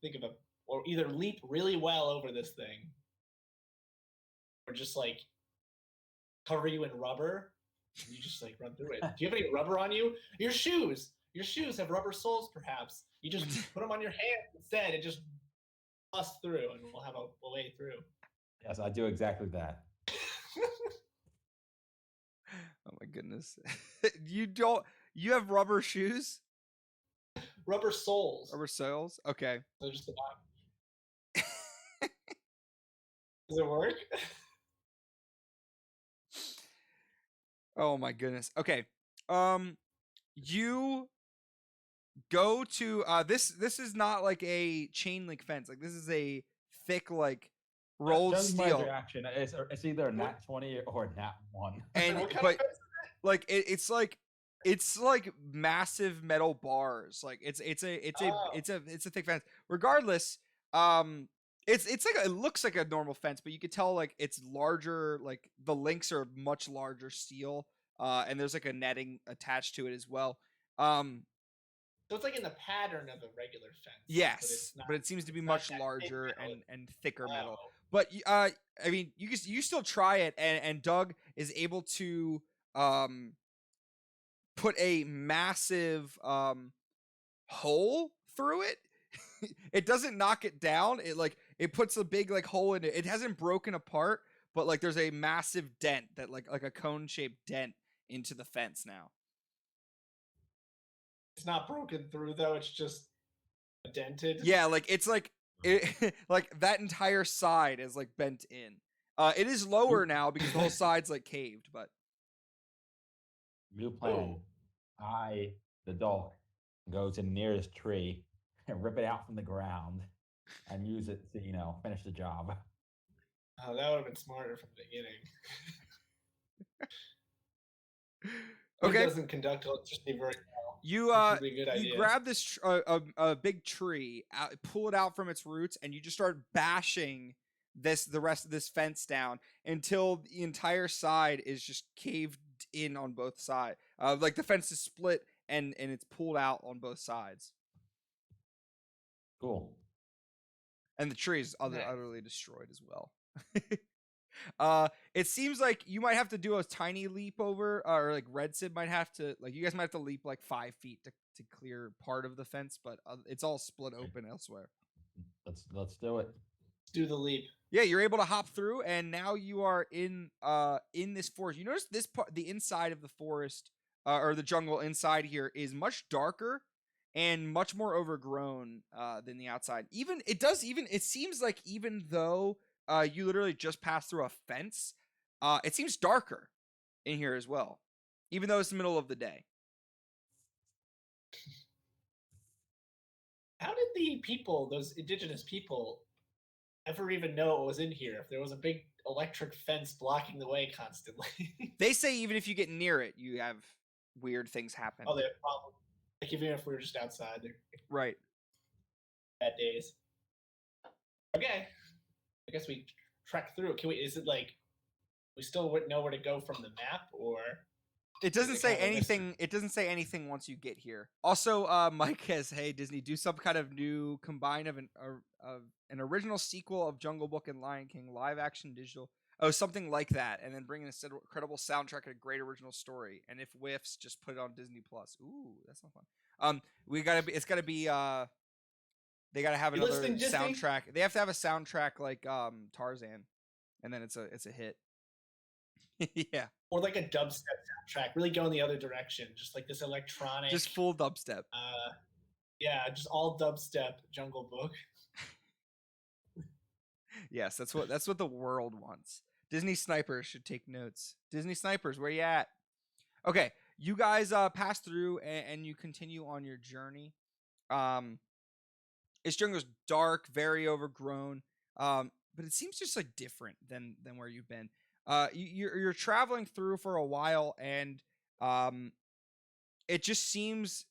think of or either leap really well over this thing, or just like cover you in rubber and you just like run through it. Do you have any rubber on you? Your shoes have rubber soles, perhaps. You just put them on your hands instead and just bust through, and we'll have a way through. Yes, I do exactly that. Oh my goodness. You have rubber shoes? Rubber soles. Rubber soles? Okay. So just about. Does it work? Oh my goodness. Okay. You go to this is not like a chain link fence. Like this is a thick like rolled Judge my steel. reaction. It's either a nat 20 or a nat 1. And What kind but of fence is that? like it's like massive metal bars. Like it's a thick fence. Regardless, it's like it looks like a normal fence, but you could tell like it's larger. Like the links are much larger steel, and there's like a netting attached to it as well. So it's like in the pattern of a regular fence. Yes, but, but it seems to be it's not much that thick larger metal. and thicker metal. Oh. But I mean, you still try it, and Doug is able to put a massive hole through it. It doesn't knock it down. It puts a big like hole in it. It hasn't broken apart, but like there's a massive dent that like a cone shaped dent into the fence now. It's not broken through though. It's just dented. Yeah, like it's like it, like that entire side is like bent in. It is lower now because the whole side's like caved, but New plan. I, the dog, go to the nearest tree and rip it out from the ground and use it to, finish the job. Oh, that would have been smarter from the beginning. okay. It doesn't conduct electricity very well. You Which would be a good you idea. grab this a big tree, pull it out from its roots, and you just start bashing the rest of this fence down until the entire side is just caved in on both sides. Like the fence is split and it's pulled out on both sides. Cool. And the tree is Nice. utterly destroyed as well. It seems like you might have to do a tiny leap over, or like Red Sid might have to, like you guys might have to leap like 5 feet to clear part of the fence, but it's all split open elsewhere. Let's do it. Let's do the leap. Yeah, you're able to hop through, and now you are in this forest. You notice this part, the inside of the forest, or the jungle inside here, is much darker and much more overgrown than the outside. It seems like even though you literally just passed through a fence, it seems darker in here as well, even though it's the middle of the day. How did the people, those indigenous people, ever even know what was in here? If there was a big electric fence blocking the way constantly. They say even if you get near it, you have weird things happen. Oh, they have problems. Like even if we were just outside, they're Right. bad days. Okay, I guess we trek through. Can we? Is it like we still wouldn't know where to go from the map, or It doesn't it say kind of a mystery? anything. It doesn't say anything once you get here. Also, Mike has, hey Disney, do some kind of new combine of an original sequel of Jungle Book and Lion King, live action digital. Oh, something like that, and then bring in a credible soundtrack and a great original story. And if whiffs, just put it on Disney Plus. Ooh, that's not fun. It's gotta be. They gotta have You another listening, Disney? soundtrack. They have to have a soundtrack like Tarzan, and then it's a hit. Yeah, Or like a dubstep soundtrack, really go in the other direction, just like this electronic. just full dubstep. Yeah, just all dubstep Jungle Book. Yes, that's what the world wants. Disney snipers should take notes. Disney snipers, where you at? Okay, you guys pass through and you continue on your journey. This jungle's dark, very overgrown, but it seems just like different than where you've been. You're traveling through for a while, and it just seems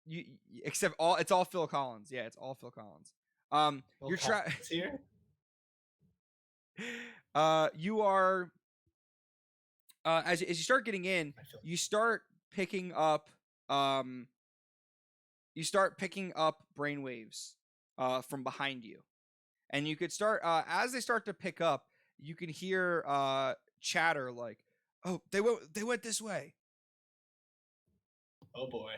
it's all Phil Collins. Yeah, it's all Phil Collins. You're here. You are as you start getting in, you start picking up brainwaves from behind you, and you could start as they start to pick up, you can hear chatter like, "Oh, they went this way." Oh boy.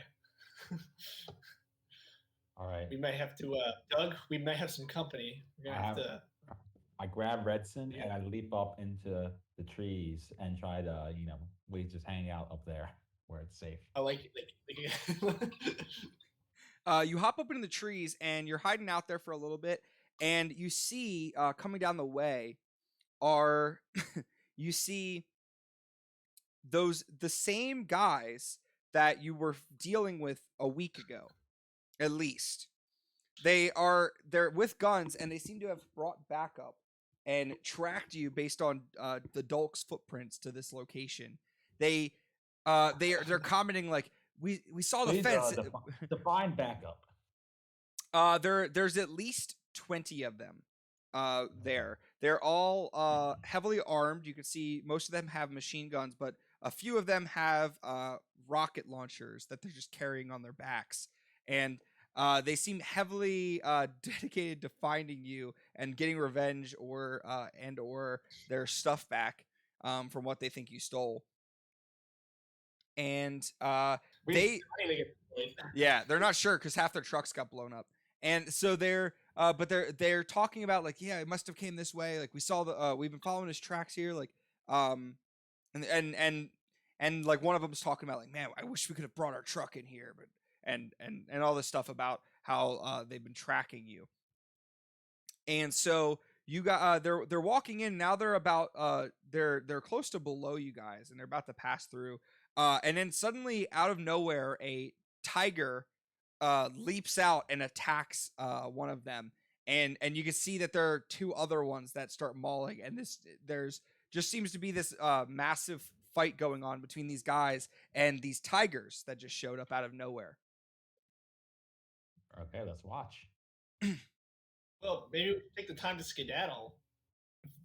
All right. We may have to, Doug. We may have some company. We're gonna have to. I grab Redson and I leap up into the trees and try to, we just hang out up there where it's safe. I like. You hop up into the trees and you're hiding out there for a little bit, and you see coming down the way are you see the same guys that you were dealing with a week ago, at least. They're with guns, and they seem to have brought backup and tracked you based on the Dulk's footprints to this location. They're commenting like, we saw the fence. Define backup. There's at least 20 of them there. They're all heavily armed. You can see most of them have machine guns, but a few of them have rocket launchers that they're just carrying on their backs. And they seem heavily dedicated to finding you and getting revenge or their stuff back from what they think you stole. And they're not sure because half their trucks got blown up. And so they're talking about like, yeah, it must have came this way. Like we saw we've been following his tracks here. Like, and like one of them's talking about like, man, I wish we could have brought our truck in here, but and all this stuff about how they've been tracking you. And so you got they're walking in now. They're about they're close to below you guys, and they're about to pass through. And then suddenly, out of nowhere, a tiger leaps out and attacks one of them, and you can see that there are two other ones that start mauling, and there's just seems to be this massive fight going on between these guys and these tigers that just showed up out of nowhere. Okay, let's watch. Well, maybe we take the time to skedaddle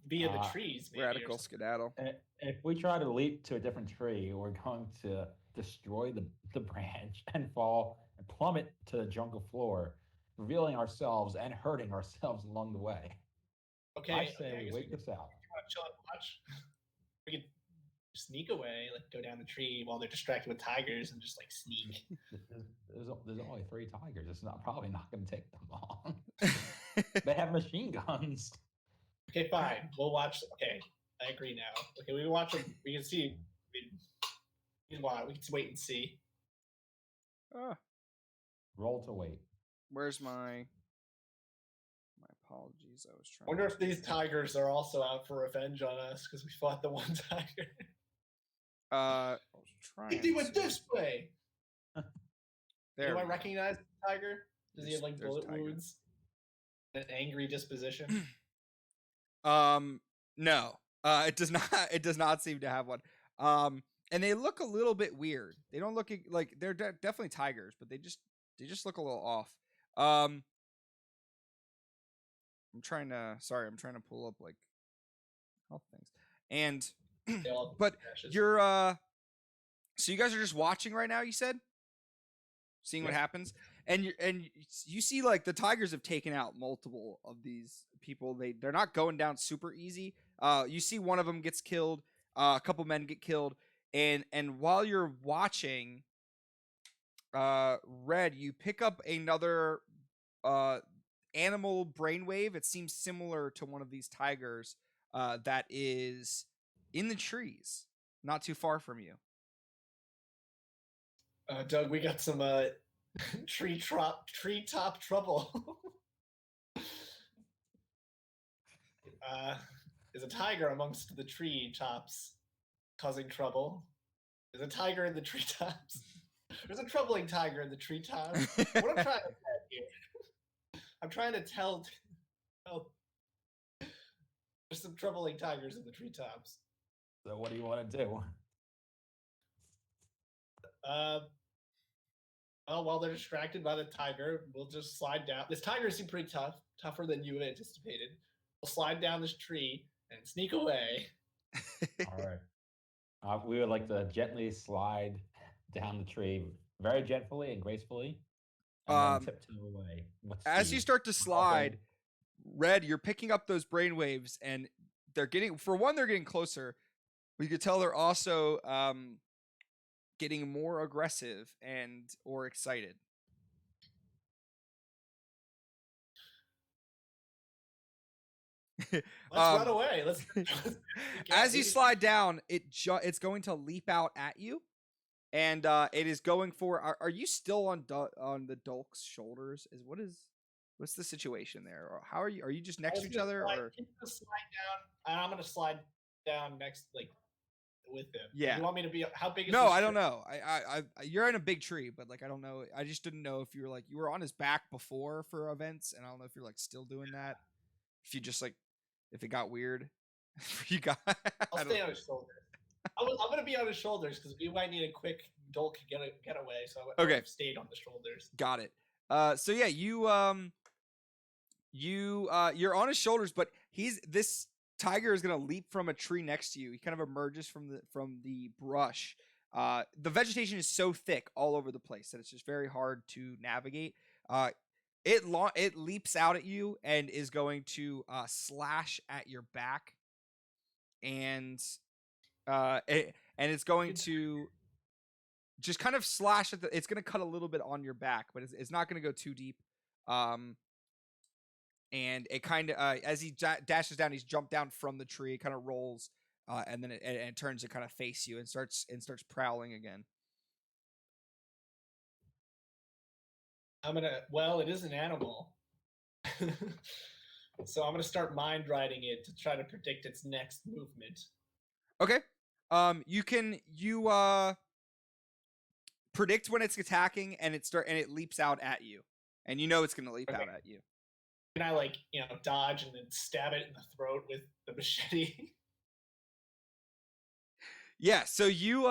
via the trees. Maybe, Radical skedaddle. If we try to leap to a different tree, we're going to destroy the branch and fall and plummet to the jungle floor, revealing ourselves and hurting ourselves along the way. Okay. I say we wait this out. Want to chill and watch? watch. We could sneak away, like go down the tree while they're distracted with tigers, and just like sneak. There's only 3 tigers. It's probably not going to take them long. They have machine guns. Okay, fine. We'll watch. Okay, I agree now. Okay, we can watch them. We can see. We can wait and see. Roll to wait. Where's my apologies? I was I trying. wonder if these tigers are also out for revenge on us because we fought the one tiger. I was trying. He went this way. There. Do I we go. recognize the tiger? Does he have like There's bullet tiger. wounds? An angry disposition? No. It does not. It does not seem to have one. And they look a little bit weird. They don't look like they're definitely tigers, but they just look a little off. I'm trying to pull up like health things. And but you're so you guys are just watching right now, you said? Seeing what happens. And you see like the tigers have taken out multiple of these people. They're not going down super easy. You see one of them gets killed, a couple men get killed, and while you're watching, Red, you pick up another animal brainwave. It seems similar to one of these tigers that is in the trees, not too far from you. Doug, we got some treetop trouble. There's a tiger amongst the tree tops causing trouble. There's a tiger in the treetops. There's a troubling tiger in the treetops. What I'm trying to tell here, I'm trying to tell there's some troubling tigers in the treetops. So what do you want to do? While they're distracted by the tiger, we'll just slide down. This tiger seemed pretty tough, tougher than you anticipated. We'll slide down this tree and sneak away. All right. We would like to gently slide down the tree, very gently and gracefully, and then tiptoe away. As you start to slide, Red, you're picking up those brainwaves, and they're getting closer. We could tell they're also getting more aggressive or excited. Let's run away. Let's as you slide down, it's going to leap out at you, and it is going for. Are you still on the Dulk's shoulders? What's the situation there? Or how are you? Are you just next to each other? Slide, or slide down, and I'm gonna slide down next, like with him. Yeah. You want me to be? How big is? No, this I don't tree? know. I you're in a big tree, but like I don't know. I just didn't know if you were on his back before for events, and I don't know if you're like still doing that. If you just like, if it got weird, you got. I'll stay on his shoulders. I'm gonna be on his shoulders because we might need a quick Dulk getaway. So I've stayed on the shoulders. Got it. So yeah, you're on his shoulders, but this tiger is gonna leap from a tree next to you. He kind of emerges from the brush. The vegetation is so thick all over the place that it's just very hard to navigate. It leaps out at you and is going to slash at your back, and it's going to just kind of slash it's going to cut a little bit on your back, but it's not going to go too deep. And it kind of as he dashes down, he's jumped down from the tree, kind of rolls, and then it turns to kind of face you and starts prowling again. It is an animal. So I'm gonna start mind riding it to try to predict its next movement. Okay. You predict when it's attacking, and it leaps out at you, and you know it's gonna leap out at you. Can I dodge and then stab it in the throat with the machete? Yeah, so you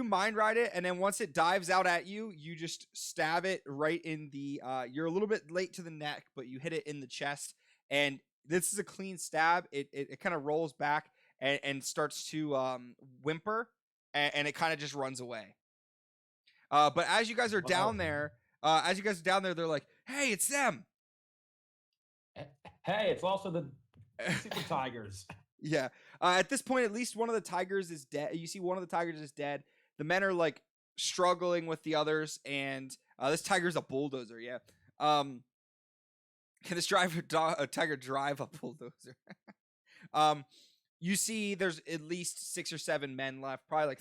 mind ride it, and then once it dives out at you, you just stab it right in the you're a little bit late to the neck, but you hit it in the chest, and this is a clean stab. It kind of rolls back and starts to whimper, and it kind of just runs away. But as you guys are down there, they're like, "Hey, it's them." Hey, it's also the super tigers. Yeah. At this point, at least one of the tigers is dead. You see one of the tigers is dead. The men are like struggling with the others, and this tiger's a bulldozer. Yeah. Can this a tiger drive a bulldozer? You see, there's at least 6 or 7 men left, probably like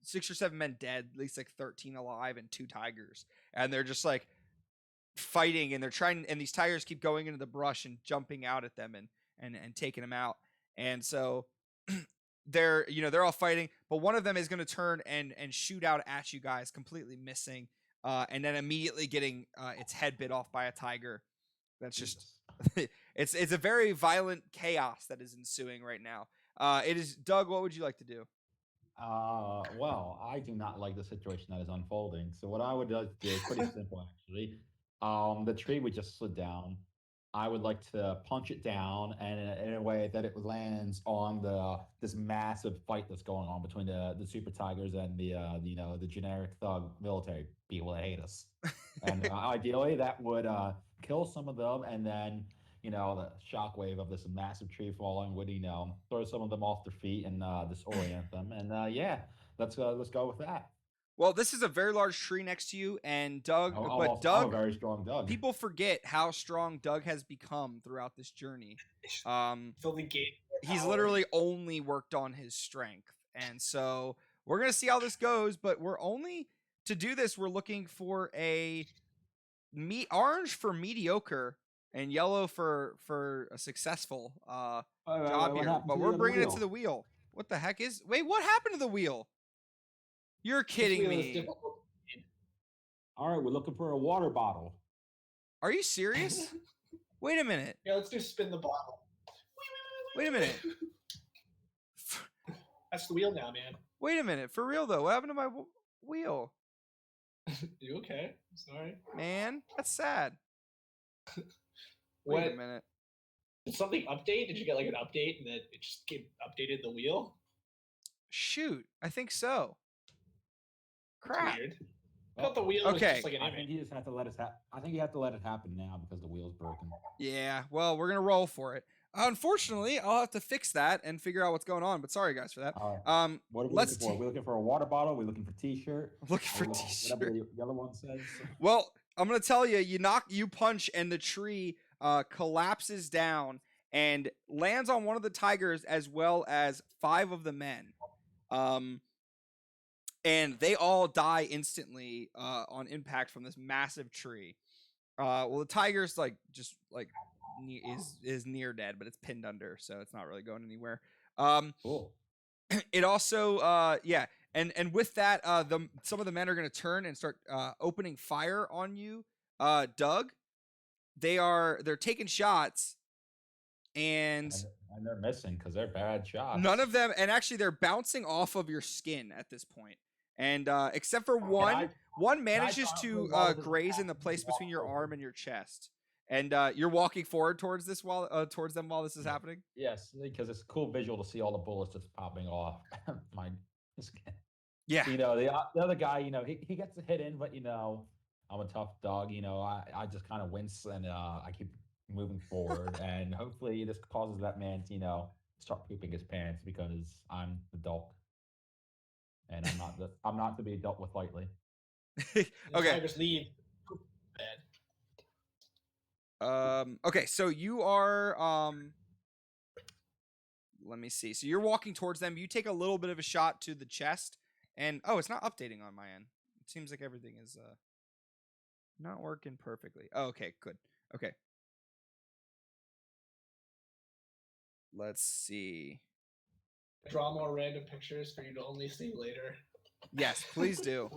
6 or 7 men dead, at least like 13 alive, and 2 tigers, and they're just like fighting, and they're trying, and these tigers keep going into the brush and jumping out at them and taking them out. And so they're all fighting, but one of them is going to turn and shoot out at you guys, completely missing, and then immediately getting its head bit off by a tiger. That's just it's a very violent chaos that is ensuing right now. It is Doug. What would you like to do? Well, I do not like the situation that is unfolding. So what I would like to do is pretty simple, actually. The tree we just slid down. I would like to punch it down, and in a way that it lands on this massive fight that's going on between the super tigers and the generic thug military people that hate us. And ideally, that would kill some of them, and then the shockwave of this massive tree falling would throw some of them off their feet and disorient them. And yeah, let's go with that. Well, this is a very large tree next to you, and Doug. I'm Doug, a very strong Doug. people forget how strong Doug has become throughout this journey. It's only gained more He's power. literally only worked on his strength, and so we're gonna see how this goes. But to do this, we're looking for orange for mediocre and yellow for a successful job here. But we're bringing it to the wheel. What the heck is? Wait, what happened to the wheel? You're This kidding wheel is me. difficult. All right, we're looking for a water bottle. Are you serious? Wait a minute. Yeah, let's do spin the bottle. Wait a minute. That's the wheel now, man. Wait a minute. For real though, what happened to my wheel? You okay? Sorry. Man, that's sad. What? Wait a minute. Did something update? Did you get like an update and that it just updated the wheel? Shoot, I think so. That's Crap. weird. I thought the wheel was Okay. just like an I image. think you just have to let us I think you have to let it happen now because the wheel's broken. Yeah, well, we're gonna roll for it. Unfortunately, I'll have to fix that and figure out what's going on. But sorry, guys, for that. All right. What are we let's looking for? We're looking for a water bottle. We're looking for T-shirt. looking for Whatever t-shirt. the other one says. Well, I'm gonna tell you, you punch, and the tree collapses down and lands on one of the tigers as well as 5 of the men. And they all die instantly on impact from this massive tree. Well, the tiger's is near dead, but it's pinned under, so it's not really going anywhere. Cool. It also and with that, some of the men are going to turn and start opening fire on you, Doug. They're taking shots, and they're missing because they're bad shots. none of them, and actually they're bouncing off of your skin at this point. And except for one manages to graze in the place between your arm and your chest. And you're walking forward towards them while this is happening. Yes, because it's a cool visual to see all the bullets just popping off my skin. Yeah. The other guy, he gets a hit in, but I'm a tough dog. I just kind of wince and I keep moving forward, and hopefully this causes that man to start pooping his pants because I'm the dog, and I'm not to be dealt with lightly. The Okay. tigers leave. Bad. Okay, so you are let me see. So you're walking towards them. You take a little bit of a shot to the chest, and it's not updating on my end. It seems like everything is not working perfectly. Oh, okay, good. Okay. Let's see. Draw more random pictures for you to only see later. Yes, please do.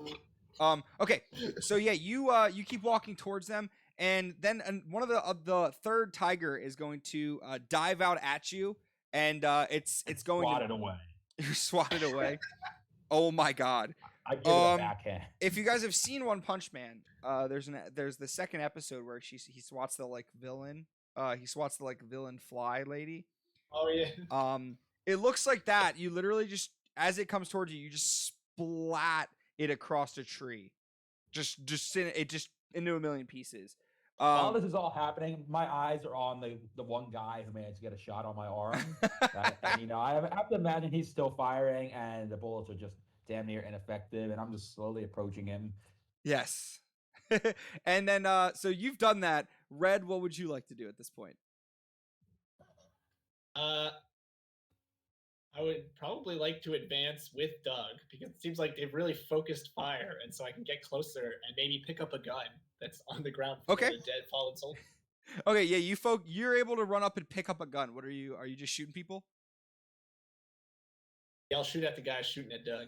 Okay, so yeah, you keep walking towards them, and then one of the third tiger is going to dive out at you, and it's going swatted away. You're swatted away. Oh my god! I give it a backhand. If you guys have seen One Punch Man, there's the second episode where he swats the villain. He swats the villain fly lady. Oh yeah. It looks like that. You literally just, as it comes towards you, you just splat it across a tree, just send it just into a million pieces. While this is all happening, my eyes are on the one guy who managed to get a shot on my arm. And, I have to imagine he's still firing, and the bullets are just damn near ineffective, and I'm just slowly approaching him. Yes. And then, so you've done that. Red, what would you like to do at this point? I would probably like to advance with Doug because it seems like they've really focused fire, and so I can get closer and maybe pick up a gun that's on the ground for Okay. the dead fallen soldier. Okay, yeah, you're able to run up and pick up a gun. Are you just shooting people? Yeah, I'll shoot at the guy shooting at Doug.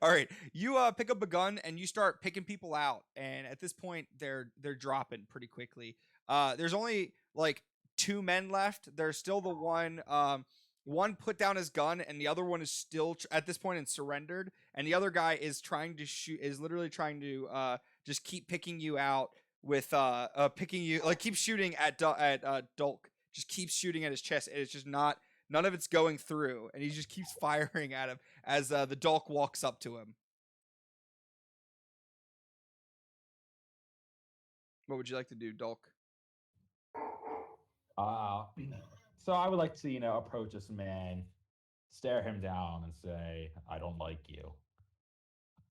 All right, you pick up a gun and you start picking people out, and at this point they're dropping pretty quickly. There's only like 2 men left. There's still the one put down his gun, and the other one is still at this point and surrendered, and the other guy is literally trying to just keep picking you out with picking you, like, keep shooting at Dulk, just keeps shooting at his chest, and it's just none of it's going through, and he just keeps firing at him as the Dulk walks up to him. What would you like to do, Dulk? So I would like to, approach this man, stare him down, and say, "I don't like you.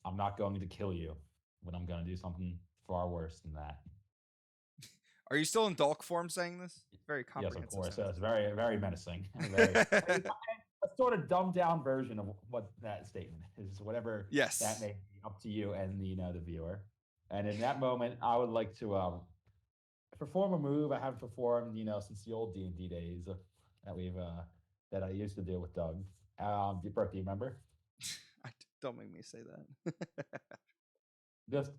I'm not going to kill you, but I'm going to do something far worse than that." Are you still in Dulk form saying this? Very comprehensive. Yes, of course. It's very, very menacing. A sort of dumbed down version of what that statement is. Whatever Yes. that may be, up to you and the viewer. And in that moment, I would like to perform a move I haven't performed, since the old D&D days that I used to do with Doug. Bert, do you remember? Don't make me say that. Just,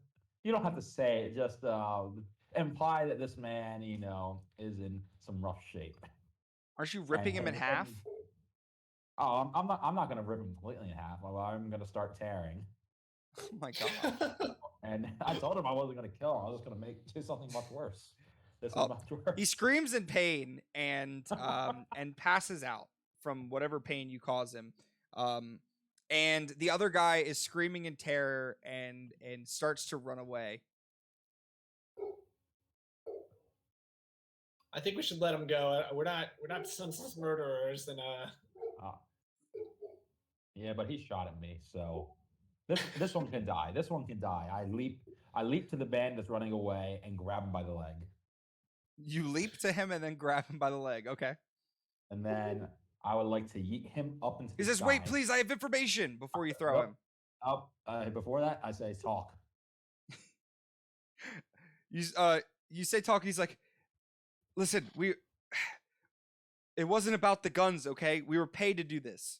you don't have to say it. Just imply that this man, is in some rough shape. Aren't you ripping him in half? Oh, I'm not going to rip him completely in half. I'm going to start tearing. Oh my god! And I told him I wasn't going to kill him. I was just going to do something much worse. This is much worse. He screams in pain and passes out from whatever pain you cause him. And the other guy is screaming in terror and starts to run away. I think we should let him go. We're not senseless murderers, and Yeah, but he shot at me, so this one can die. This one can die. I leap to the man that's running away and grab him by the leg. You leap to him and then grab him by the leg. Okay. And then I would like to yeet him up into the He says, sky. "Wait, please, I have information," before you throw him. Before that, I say talk. You say talk, and he's like, "Listen, it wasn't about the guns, okay? We were paid to do this."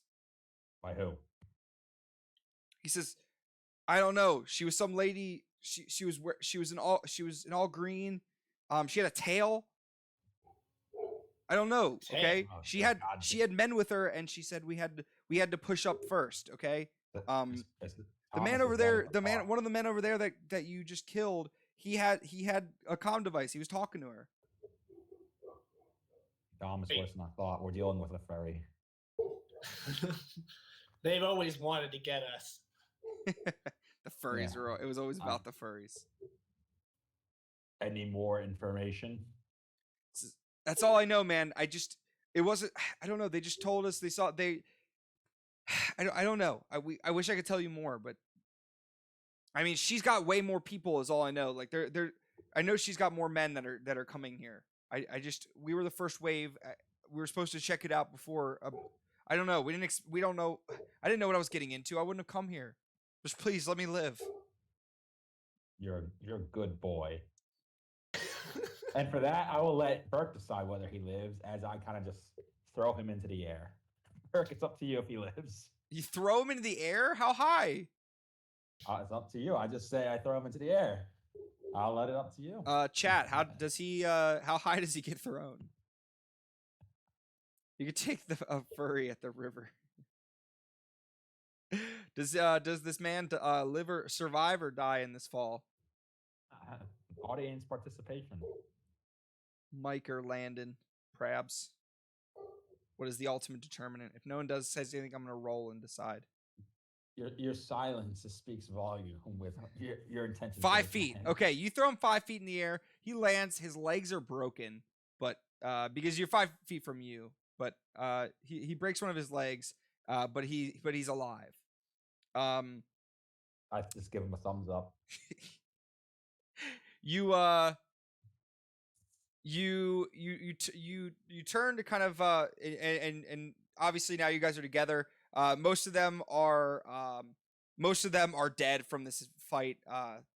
By who? He says, "I don't know. She was some lady. She was in all green. She had a tail. I don't know. Okay. Oh, She had men with her, and she said we had to push up first. Okay. The man over there, one of the men over there that you just killed, he had a comm device. He was talking to her." Dom is worse than I thought. We're dealing with a furry. They've always wanted to get us. The furries it was always about the furries. Any more information? That's all I know, man. I don't know. They just told us I don't know. I wish I could tell you more, but I mean, she's got way more people is all I know. Like I know she's got more men that are coming here. We were the first wave. We were supposed to check it out before. I don't know. We don't know. I didn't know what I was getting into. I wouldn't have come here. Just please let me live. You're a good boy. And for that, I will let Burke decide whether he lives, as I kind of just throw him into the air. Burke, it's up to you if he lives. You throw him into the air? How high? It's up to you. I just say I throw him into the air. I'll let it up to you. Chat, how high does he get thrown? You could take a furry at the river. Does this man live or survive or die in this fall? Audience participation. Mike or Landon, perhaps. What is the ultimate determinant? If no one says anything, I'm gonna roll and decide. Your silence speaks volume with your intention. 5 feet. Okay, you throw him 5 feet in the air. He lands. His legs are broken, but because you're 5 feet from you, but he breaks one of his legs. But he's alive. I just give him a thumbs up. You turn to kind of and obviously now you guys are together. Most of them are dead from this fight.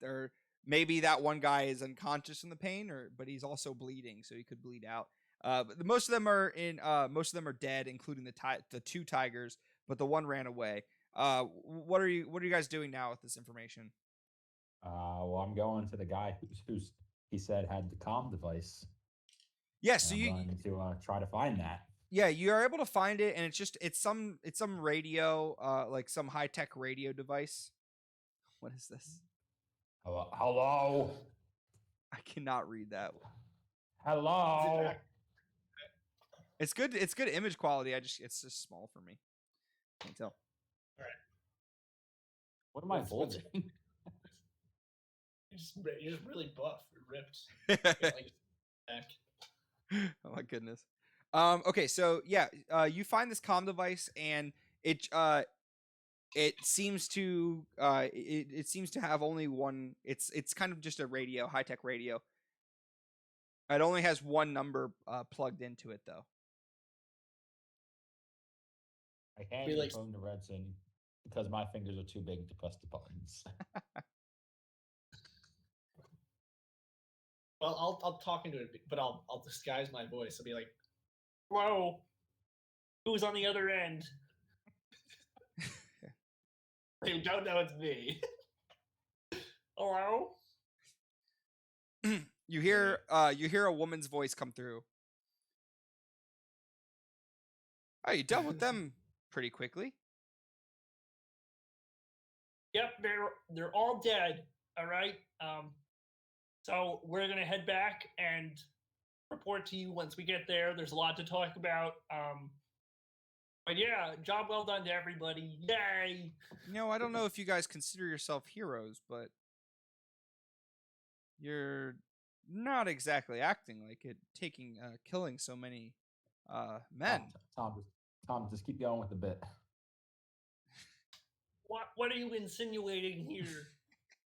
They're maybe that one guy is unconscious in the pain, but he's also bleeding, so he could bleed out. But most of them are dead, including the two tigers, but the one ran away. What are you guys doing now with this information? Well, I'm going to the guy who's he said had the comm device. Yes, and so I'm going to try to find that. yeah, you are able to find it, and it's some radio, like some high tech radio device. What is this? Hello. I cannot read that. Hello. It's good. It's good image quality. It's just small for me. Can't tell. All right. What am I What's- holding? You're just really buff. You're ripped. You got, like, back. Oh my goodness. Okay, so yeah, you find this comm device, and it seems to it seems to have only one. It's kind of just a radio, high tech radio. It only has one number plugged into it, though. I can't Be even like- phone the Redson because my fingers are too big to press the buttons. Well, I'll talk into it, but I'll disguise my voice. I'll be like, "Hello, who's on the other end?" You don't know it's me. Hello. You hear a woman's voice come through. Oh, you dealt with them pretty quickly. Yep, they're all dead. All right. So we're gonna head back and report to you once we get there. There's a lot to talk about. But yeah, job well done to everybody. Yay! I don't know if you guys consider yourself heroes, but you're not exactly acting like it, killing so many men. Tom, just keep going with the bit. What are you insinuating here?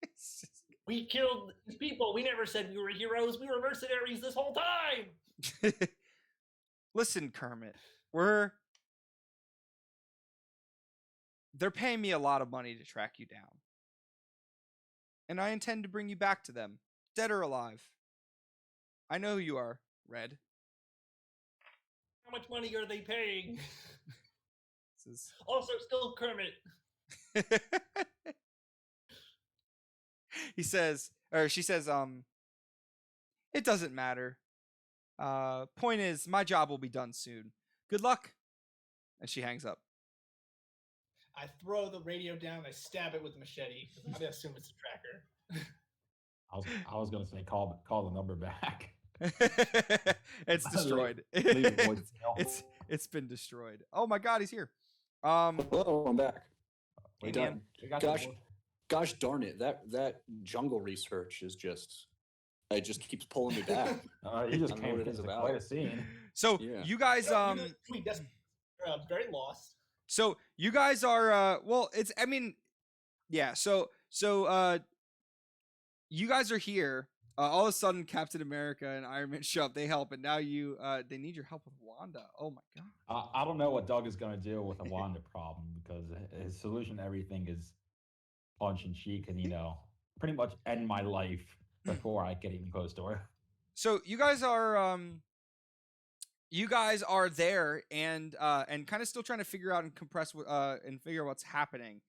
It's just- We killed these people. We never said we were heroes. We were mercenaries this whole time. Listen, Kermit, they're paying me a lot of money to track you down. And I intend to bring you back to them, dead or alive. I know who you are, Red. How much money are they paying? This Also, still Kermit. is... She says, it doesn't matter. Point is, my job will be done soon. Good luck. And she hangs up. I throw the radio down. I stab it with a machete. I assume it's a tracker. I was going to say call the number back. It's destroyed. Leave a voicemail. It's been destroyed. Oh my God, he's here. Hello, I'm back. Hey, Done. man. We got Gosh, the- gosh darn it! That jungle research is it just keeps pulling me back. you just I don't know came what it to is the about. quite a scene. So Yeah. you guys, Very lost. so you guys are, yeah. So you guys are here. All of a sudden, Captain America and Iron Man show up. They help, and now they need your help with Wanda. Oh my God. I don't know what Doug is going to do with a Wanda problem because his solution to everything is punch and she can, pretty much end my life before I get even close to her. So you guys are there and kind of still trying to figure out and compress and figure out what's happening.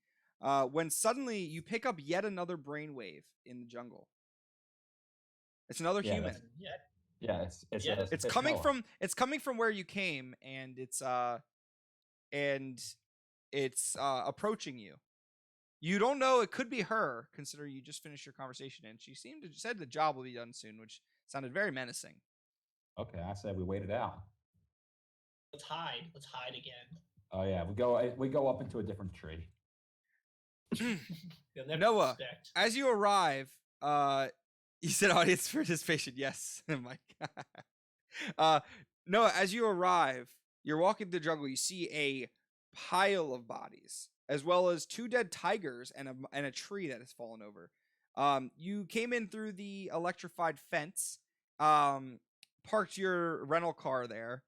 When suddenly you pick up yet another brainwave in the jungle. It's another Yeah, human. Yeah, It's coming from where you came, and it's approaching you. You don't know, it could be her, considering you just finished your conversation, and she said the job will be done soon, which sounded very menacing. Okay, I said we wait it out. Let's hide. Let's hide again. Oh yeah, we go up into a different tree. You'll never Noah, expect. as you arrive, you said audience participation. Yes, my God. Noah, as you arrive, you're walking through the jungle. You see a pile of bodies, as well as 2 dead tigers and a tree that has fallen over. You came in through the electrified fence, parked your rental car there,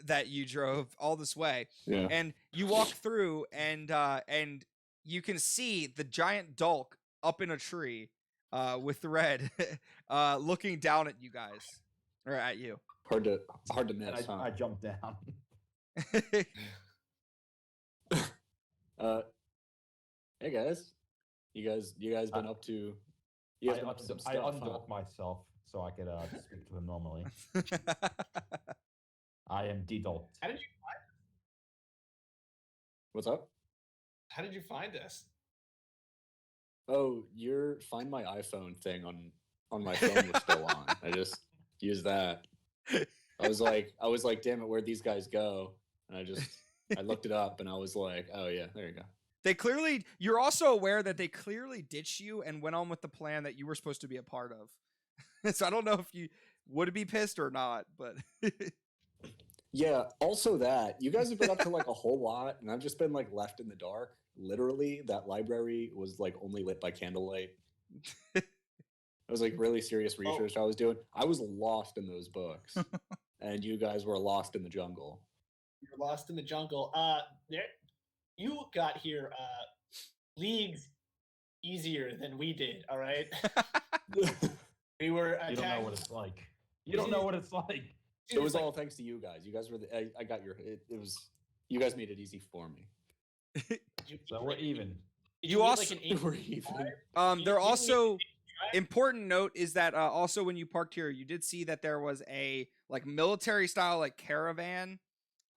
that you drove all this way, Yeah. and you walk through, and you can see the giant Dulk up in a tree, with Red, looking down at you guys, or at you. Hard to And miss, I jumped down. Hey guys, you guys been up to? You guys been up to some I stuff? Huh? undocked myself so I could speak to him normally. I am dedulked. How did you What's up? How did you find us? Oh, your Find My iPhone thing on my phone was still on. I just used that. I was like, damn it, where'd these guys go? And I looked it up and I was like, oh yeah, there you go. You're also aware that they clearly ditched you and went on with the plan that you were supposed to be a part of. So I don't know if you would be pissed or not, but Yeah, also that you guys have been up to like a whole lot, and I've just been like left in the dark. Literally, that library was like only lit by candlelight. It was like really serious research I was doing. I was lost in those books, and you guys were lost in the jungle. You're lost in the jungle. You got here leagues easier than we did. All right, we were. You don't know what it's like. You don't know what it's like. It was all thanks to you guys. You guys were I got your. It was you guys made it easy for me. So we're even. You also We're even. There also important note is that also when you parked here, you did see that there was a like military style like caravan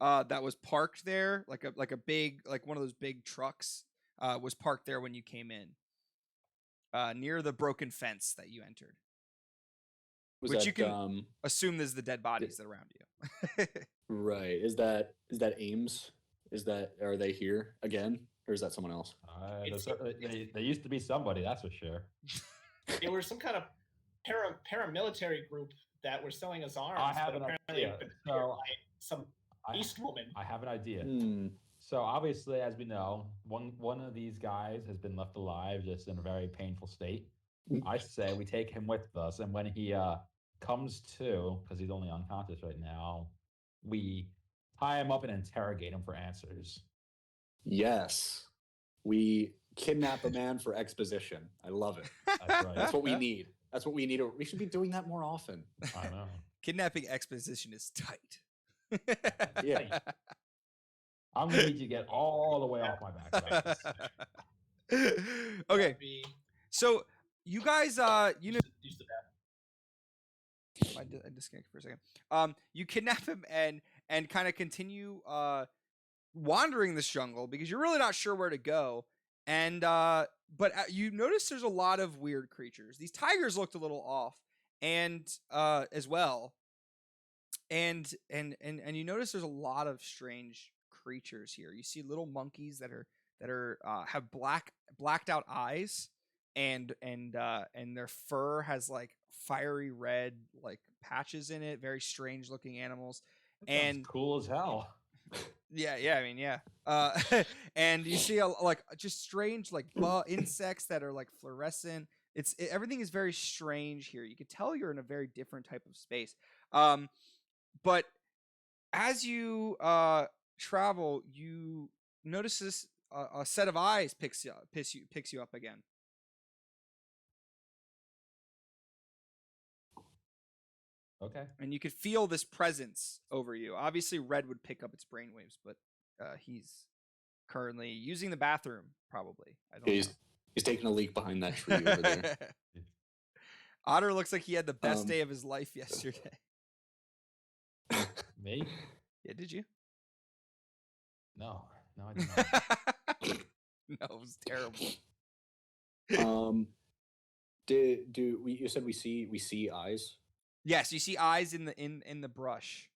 that was parked there, like a big, like one of those big trucks was parked there when you came in, near the broken fence that you entered. Which you can assume is the dead bodies that are around you. Right. Is that Ames? Are they here again? Or is that someone else? They used to be somebody, that's for sure. They were some kind of paramilitary group that were selling us arms. I have an idea. Some East woman. I have an idea. Hmm. So obviously, as we know, one of these guys has been left alive, just in a very painful state. I say we take him with us, and when he comes to, because he's only unconscious right now, we tie him up and interrogate him for answers. Yes. We kidnap a man for exposition. I love it. That's right. That's what we need. That's what we need. We should be doing that more often. I know. Kidnapping exposition is tight. Yeah. I'm gonna need you to get all the way off my back. Okay. So you guys, you know, I disconnected for a second. You kidnap him and kind of continue wandering this jungle because you're really not sure where to go. And but you notice there's a lot of weird creatures. These tigers looked a little off, and as well. And you notice there's a lot of strange creatures here. You see little monkeys that are have blacked out eyes, and their fur has like fiery red like patches in it. Very strange looking animals. And cool as hell. Yeah. I mean, yeah. And you see like just strange like insects that are like fluorescent. Everything is very strange here. You could tell you're in a very different type of space. But as you travel, you notice this a set of eyes picks you up again. Okay. And you could feel this presence over you. Obviously, Red would pick up its brainwaves, but he's currently using the bathroom. Probably. I don't know. He's taking a leak behind that tree over there. Otter looks like he had the best day of his life yesterday. Me? Yeah, did you? No, I did not. No, it was terrible. You said we see eyes? Yes, you see eyes in the brush,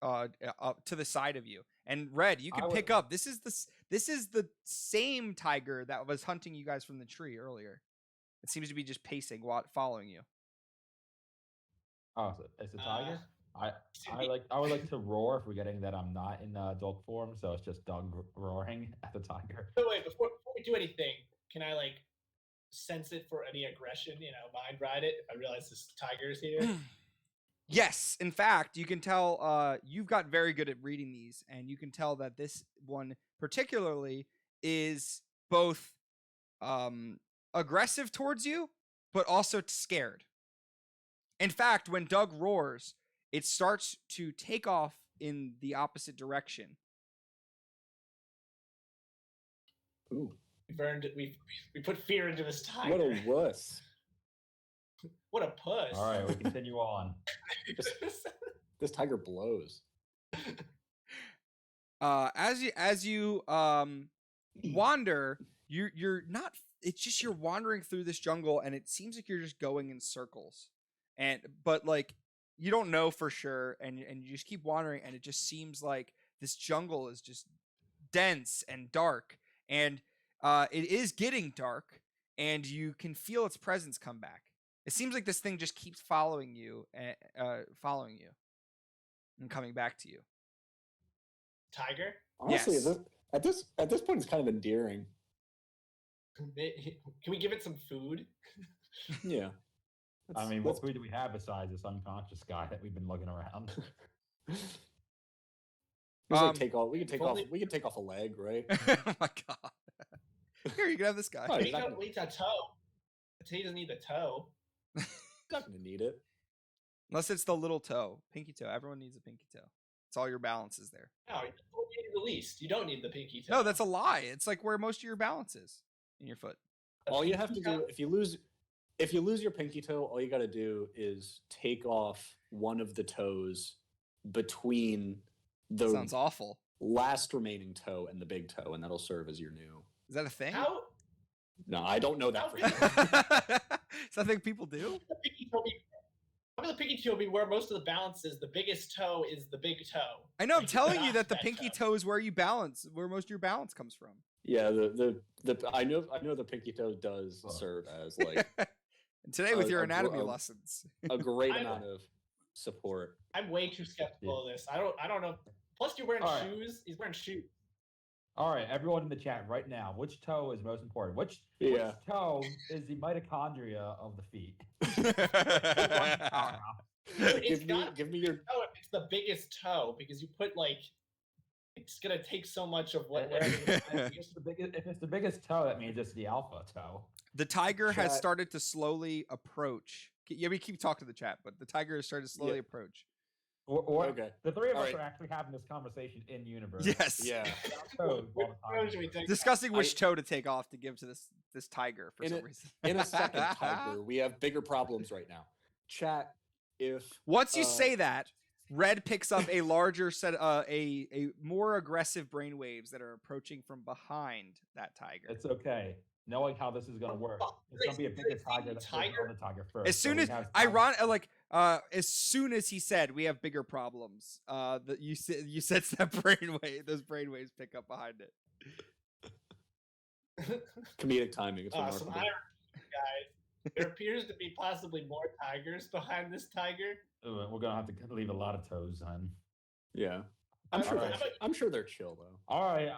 up to the side of you, And Red, you can I would- pick up. This is the same tiger that was hunting you guys from the tree earlier. It seems to be just pacing, following you. Oh, so it's a tiger. I Should I would like to roar if we're getting that I'm not in dog form, so it's just Doug roaring at the tiger. wait, before we do anything, can I like sense it for any aggression? Mind ride it if I realize this tiger's here. Yes, in fact, you can tell you've got very good at reading these, and you can tell that this one particularly is both aggressive towards you, but also scared. In fact, when Doug roars, it starts to take off in the opposite direction. Ooh, We put fear into this tiger. what a wuss. What a puss. All right, we continue on. This tiger blows. As you wander, you're not. It's just you're wandering through this jungle, and it seems like you're just going in circles, but like you don't know for sure, and you just keep wandering, and it just seems like this jungle is just dense and dark, and it is getting dark, and you can feel its presence come back. It seems like this thing just keeps following you, and coming back to you. Tiger? Honestly, Yes. at this point, it's kind of endearing. Can we give it some food? Yeah. I mean, Let's- what food do we have besides this unconscious guy that we've been looking around? we Um, can only- take off a leg, right? Oh my god! Here, you can have this guy. Oh, He he's not gonna- needs a toe. He doesn't need the toe. Not gonna need it. Unless it's the little toe, pinky toe. Everyone needs a pinky toe. It's all your balance is there. No, you need the least. You don't need the pinky toe. No, that's a lie. It's like where most of your balance is in your foot. The All you have to pinky toe? do if you lose your pinky toe, all you got to do is take off one of the toes between the Sounds awful. last remaining toe and the big toe, and that'll serve as your new. Is that a thing? How? No, I don't know that How for big- sure. Is that a thing people do? The pinky toe be, how about the pinky toe be where most of the balance is? The biggest toe is the big toe. I know. I'm Like, telling cut you off that the pinky toe. toe is where you balance, where most of your balance comes from. Yeah, the I know the pinky toe does Oh. serve as like And today with your a anatomy gr- lessons. a great I know. amount of support. I'm way too skeptical of this. I don't know. Plus, you're wearing All right. shoes. He's wearing shoes. All right, everyone in the chat right now, which toe is most important? Which Yeah. toe is the mitochondria of the feet? It's Give me your toe if it's the biggest toe because you put like it's gonna take so much of what. If it's the biggest toe, that means it's the alpha toe. The tiger has Chat. started to slowly approach. Yeah, we keep talking to the chat, but the tiger has started to slowly Yeah. approach. Or Okay. the three of All us right. are actually having this conversation in universe. Yes. yeah. Toes all Which the toe time. should we take? Discussing which I- toe to take off to give to this tiger for In some a- reason. In a second, tiger, we have bigger problems right now. Chat, if Once you uh, say that, Red picks up a larger set, a more aggressive brainwaves that are approaching from behind that tiger. It's okay. Knowing how this is going to work, it's going to be a bigger tiger that's going to Tiger? the tiger first. As soon so as we have time. as soon as he said we have bigger problems, that you sense that brainwave, those brainwaves pick up behind it. comedic timing is Some remarkable. irony, guys. There appears to be possibly more tigers behind this tiger. We're going to have to leave a lot of toes on. Yeah. I'm sure. Alright. I'm sure they're chill though. All right.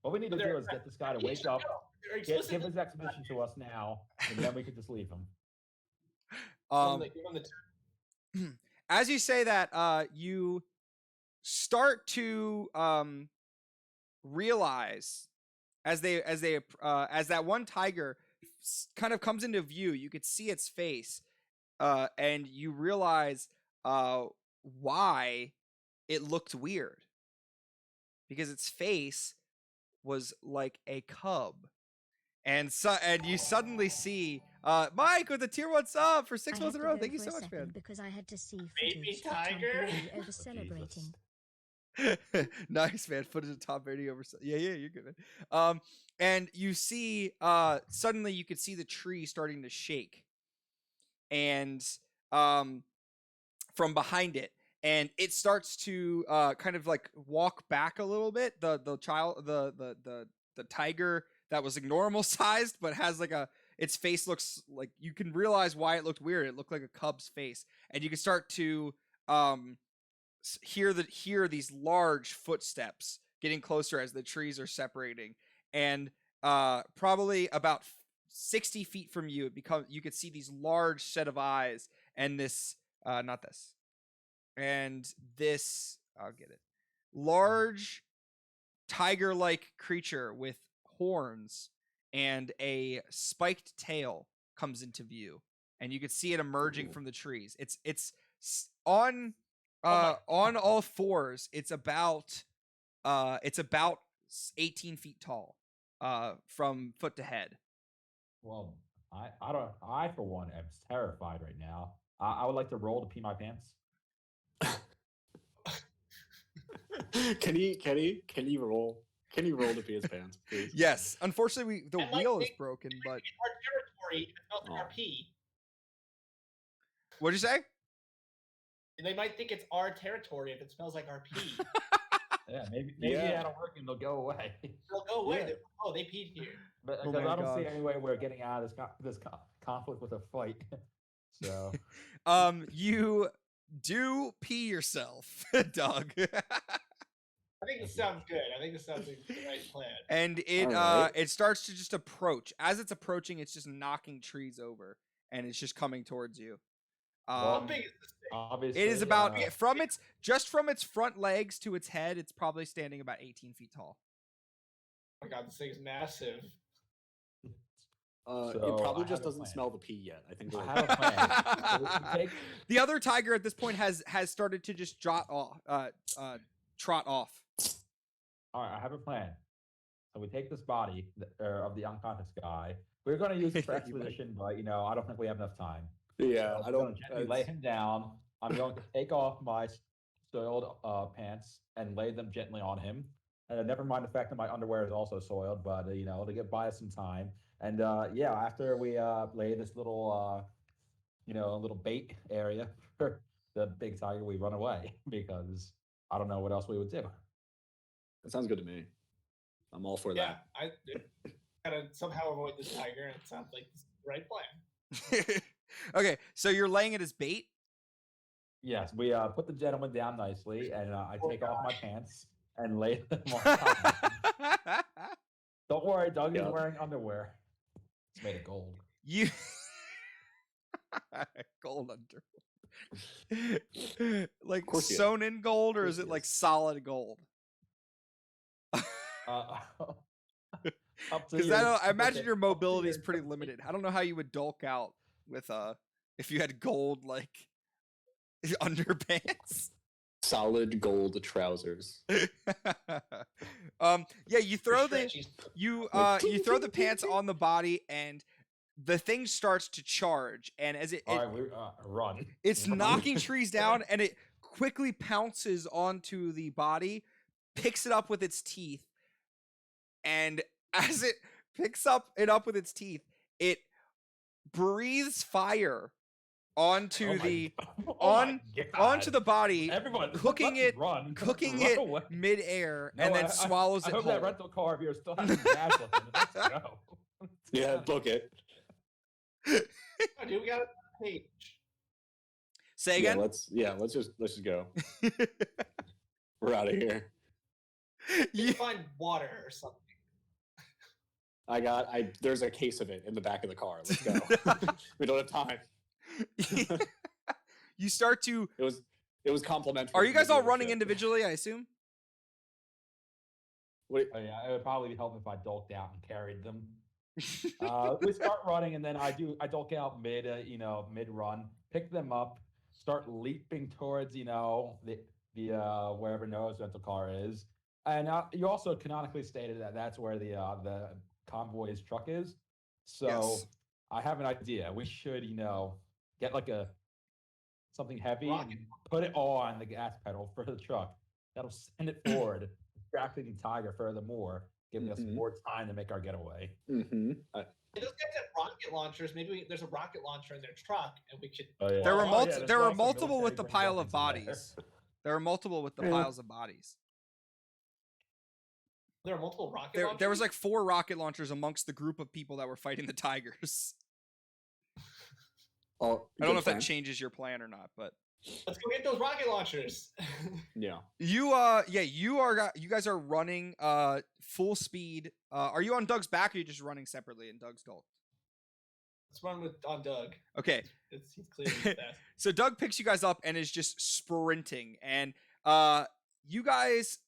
What we need to They're- do is get this guy to He wake should up, go. They're give explicitly his exhibition to us now, and then we can just leave him. give them the As you say that, you start to realize as that one tiger kind of comes into view, you could see its face, and you realize why it looked weird, because its face was like a cub, and you suddenly see Mike with the tier 1 sub for 6 I months in had a to row. go Thank you for so a much, second man. Because I had to see Baby footage of Tom tiger? Brady over Jesus. celebrating. Nice, man. Footage of Tom Brady over. Yeah, you're good, man. And you see, suddenly you could see the tree starting to shake, and from behind it, and it starts to kind of like walk back a little bit. The tiger that was like normal sized, but has like its face looks like, you can realize why it looked weird. It looked like a cub's face, and you can start to hear these large footsteps getting closer as the trees are separating, and probably about 60 feet from you, you could see these large set of eyes, and this not this, and this, I'll get it, large tiger-like creature with horns and a spiked tail comes into view, and you can see it emerging from the trees. It's on on all fours. It's about 18 feet tall from foot to head. Well, I for one am terrified right now. I would like to roll to pee my pants. Can you roll to pee his pants, please? Yes, unfortunately the That wheel might is make- broken, but It's our territory if it smells like Oh. our pee. what'd you say? They might think it's our territory if it smells like our pee. Yeah, maybe Yeah. that'll work and they'll go away. They'll go away. Yeah. Oh, they peed here. But Oh because my I don't see gosh. any way we're getting out of this conflict with a fight. So You do pee yourself, Doug. I think this sounds good. I think this sounds like the right plan. And it All right. it starts to just approach. As it's approaching, it's just knocking trees over, and it's just coming towards you. How Um, big is this thing? obviously, It is about from its front legs to its head. It's probably standing about 18 feet tall. Oh my god, this thing's massive. It So, probably I just have a doesn't plan. smell the pee yet. I think. I we're- have a plan. So we take- The other tiger at this point has started to just trot off. All right, I have a plan. So we take this body of the unconscious guy. We're going to use it for exposition, but I don't think we have enough time. Yeah, So I I'm don't. gonna gently lay him down. I'm going to take off my soiled pants and lay them gently on him. And never mind the fact that my underwear is also soiled, but to get by us some time. And after we lay this little little bait area for the big tiger, we run away because I don't know what else we would do. That sounds good to me. I'm all for Yeah, that. I gotta somehow avoid this tiger, and it sounds like the right plan. Okay, so you're laying it as bait. Yes, we put the gentleman down nicely, and I take off my pants and lay them on top of him. Don't worry, Doug is Yeah. wearing underwear. It's made of gold. You gold under, like course he is. sewn in gold, or Course is it he like is. solid gold? Up to Because your- I imagine okay, your up to mobility is your pretty interpretation. limited. I don't know how you would bulk out with if you had gold like underpants. Solid gold trousers. Yeah, you throw the Stretchy. you Like, you throw the pants on the body, and the thing starts to charge, and as All right, we run. it's Run. knocking trees down, and it quickly pounces onto the body, picks it up with its teeth, and as it picks it up with its teeth, it breathes fire onto Oh my- the oh my onto God. the body, Everyone, cooking let's it- run, cooking run it away. midair, No, and then I swallows I it hope whole. that rental car of yours still has some gas left in it. Let's go. Yeah, book it. Oh, dude, we got a page. Say Yeah, again. let's just go. We're out of here. You You- can find water or something. There's a case of it in the back of the car. Let's go. We don't have time. you start to. It was complimentary. Are you from the guys all running dealership. individually? I assume. Wait, Oh, yeah, it would probably help if I dolked out and carried them. We start running, and then I dolk out mid run, pick them up, start leaping towards the wherever Noah's rental car is, and you also canonically stated that that's where the convoy's truck is. So Yes. I have an idea. We should get like something heavy Rocket. and put it on the gas pedal for the truck. That'll send it forward, distracting the tiger furthermore. giving us Mhm. more time to make our getaway. Mm-hmm. Those guys have rocket launchers. Maybe there's a rocket launcher in their truck, and we could. Oh, yeah. There were Oh, yeah, there's there were probably some multiple with the military-grade pile of weapons in there. bodies. There were multiple with the Yeah. piles of bodies. There are multiple rocket launchers. There was like 4 rocket launchers amongst the group of people that were fighting the tigers. Oh, I don't know good if that plan. changes your plan or not, but Let's go get those rocket launchers. Yeah. you guys are running full speed. Are you on Doug's back or are you just running separately in Doug's Dolt? Let's run on Doug. Okay. He's clearly the best. So Doug picks you guys up and is just sprinting, and you guys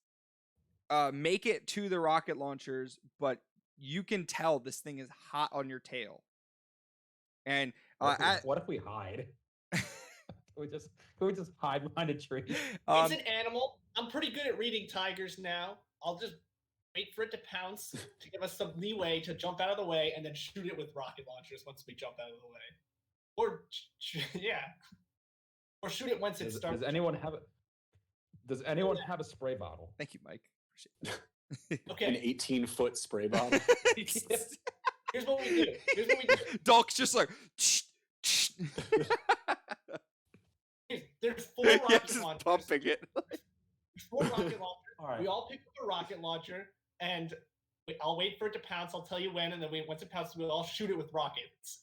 make it to the rocket launchers, but you can tell this thing is hot on your tail. And What if we hide? Can we just hide behind a tree? It's an animal. I'm pretty good at reading tigers now. I'll just wait for it to pounce to give us some leeway to jump out of the way and then shoot it with rocket launchers once we jump out of the way. Or or shoot it once it starts. Does anyone have a spray bottle? Thank you, Mike. Okay. An 18-foot spray bottle. Here's what we do. Dulk's just like There's 4 yeah, rocket just launchers. pumping it. There's 4 rocket launchers. All right. We all pick up a rocket launcher, and I'll wait for it to pounce. I'll tell you when, and then once it pounces, we'll all shoot it with rockets.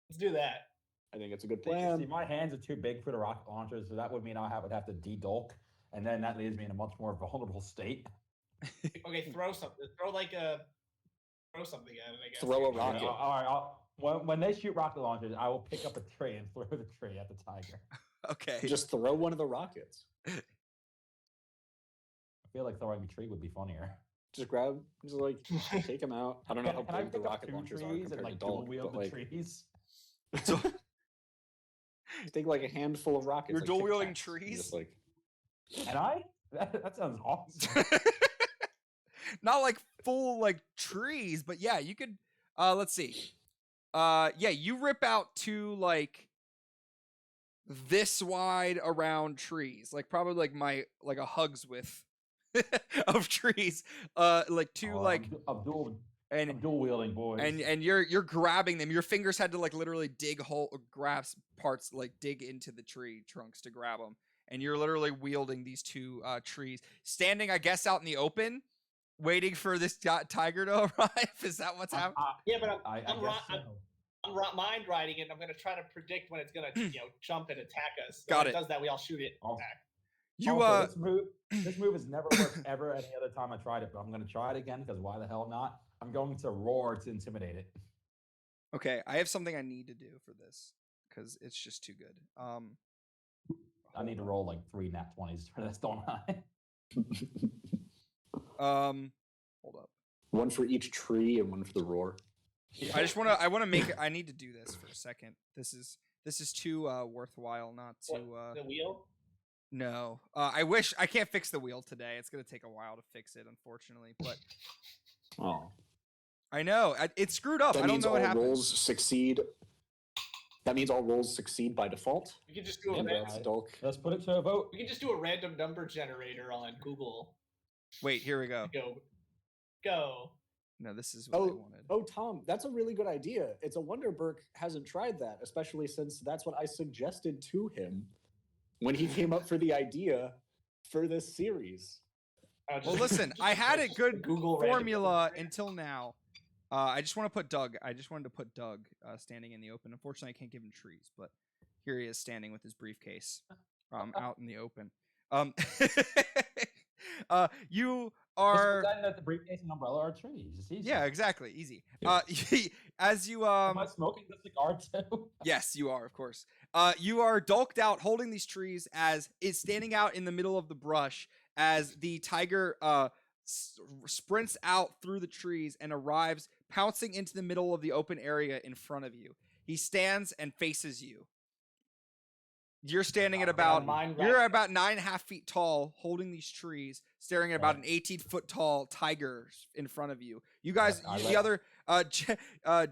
Let's do that. I think it's a good See, plan. my hands are too big for the rocket launchers, so that would mean I would have to de-dulk, and then that leaves me in a much more vulnerable state. Okay, throw something. Throw something at it, I guess. Throw a Okay, rocket. all right. When they shoot rocket launchers, I will pick up a tree and throw the tree at the tiger. Okay. Just throw one of the rockets. I feel like throwing a tree would be funnier. Just take them out. I don't know how Can I big the pick up rocket 2 launchers are trees compared and to like dual Dulk, wield but the trees? So take like a handful of rockets. you're like dual Tic wielding Tacs, and trees? Just like And that sounds awesome. not like full like trees, but yeah, you could let's see. Yeah, you rip out 2 like this wide around trees. Like probably like a hugs width of trees. Like 2 like I'm and dual wielding, boys. and you're grabbing them. Your fingers had to like literally grasp parts, like dig into the tree trunks to grab them. And you're literally wielding these 2 trees, standing, I guess, out in the open, waiting for this tiger to arrive. Is that what's happening? Yeah, but I I'm guess so. mind riding it. And I'm going to try to predict when it's going to, jump and attack us. So Got when it. it does that, we all shoot it. Oh. Back. You Also, this move has never worked ever any other time I tried it, but I'm going to try it again because why the hell not? I'm going to roar to intimidate it. okay? I have something I need to do for this because it's just too good. I need to roll like 3 nat 20s for this, don't I? Hold up. one for each tree and one for the roar. I want to make. I need to do this for a second. This is too worthwhile not to. The wheel? No, I wish I can't fix the wheel today. It's gonna take a while to fix it, unfortunately. But Oh, I know it's screwed up. that I don't means know all what happened. rolls succeed. That means all rolls succeed by default. We can just do a Yeah, random, That's Dulk. Let's put it to a vote. we can just do a random number generator on Google. Wait, here we go. Go. No, this is what I wanted. Oh, Tom, that's a really good idea. It's a wonder Burke hasn't tried that, especially since that's what I suggested to him when he came up for the idea for this series. Well, listen, I had a good Google random formula number. until now. I just want to put Doug. I just wanted to put Doug standing in the open. Unfortunately, I can't give him trees, but here he is standing with his briefcase out in the open. You are. Just that the briefcase and umbrella are trees. It's easy. Yeah, exactly. Easy. Yeah. As you Am I smoking the cigar too? Yes, you are, of course. You are dulked out, holding these trees as it's standing out in the middle of the brush as the tiger sprints out through the trees and arrives, pouncing into the middle of the open area in front of you. He stands and faces you. You're standing at about you're about 9.5 feet tall, holding these trees, staring at about an 18-foot tall tiger in front of you. You guys, the other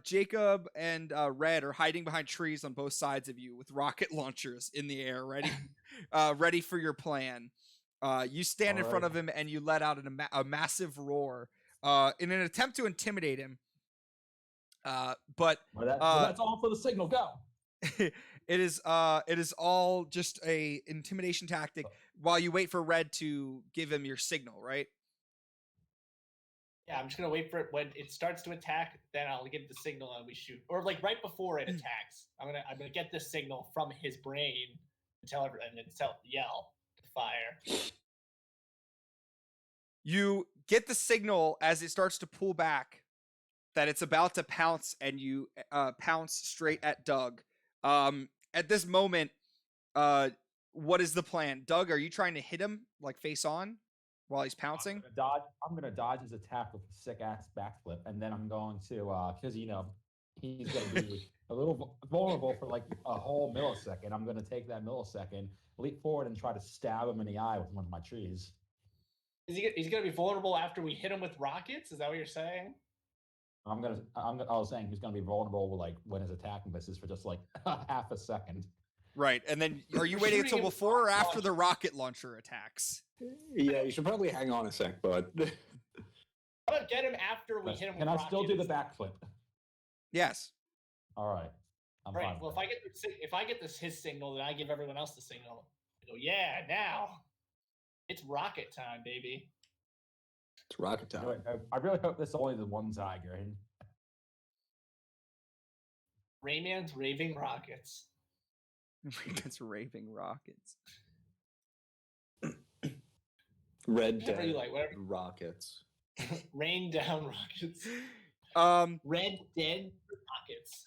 Jacob and Red are hiding behind trees on both sides of you with rocket launchers in the air, ready, ready for your plan. You stand in front Alright. of him and you let out a massive roar in an attempt to intimidate him. But That's all for the signal. Go. it is all just a intimidation tactic while you wait for Red to give him your signal, right? Yeah, I'm just gonna wait for it when it starts to attack. Then I'll give the signal and we shoot, or like right before it attacks. I'm gonna get the signal from his brain and yell to fire. You get the signal as it starts to pull back that it's about to pounce, and you pounce straight at Doug. At this moment, what is the plan? Doug, are you trying to hit him like face on while he's pouncing? I'm gonna dodge his attack with a sick ass backflip, and then I'm going to because he's gonna be a little vulnerable for like a whole millisecond. I'm gonna take that millisecond, leap forward, and try to stab him in the eye with one of my trees. He's gonna be vulnerable after we hit him with rockets? Is that what you're saying? I was saying he's gonna be vulnerable like when his attack misses for just like half a second. Right, and then are you waiting until before or after the rocket launcher attacks? Yeah, you should probably hang on a sec, bud. How about get him after we hit him? Can with I still do the rockets? backflip? Yes. All right. I'm Right. fine Well, with if I get his signal, then I give everyone else the signal. I go, yeah, now it's rocket time, baby. It's rocket that. time. I really hope this is only the one tiger. And Rayman's raving rockets. It's raving rockets. Red Whatever Dead you like, whatever. Rockets. Rain down rockets. Red Dead rockets.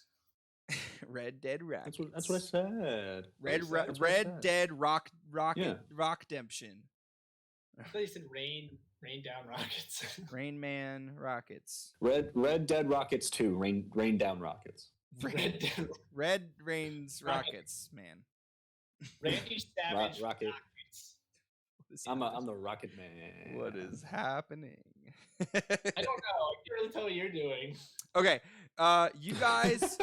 Red Dead Rockets. That's what I said. Red That's what I Red said. Dead Rocket Yeah. Rockdemption. I thought you said rain down rockets. Rain Man Rockets. Red Dead Rockets 2. Rain down rockets. Red Dead. Red Rains Rockets, man. Randy Savage Rocket. rockets. I'm the Rocket Man. What is happening? I don't know. I can't really tell what you're doing. Okay, you guys.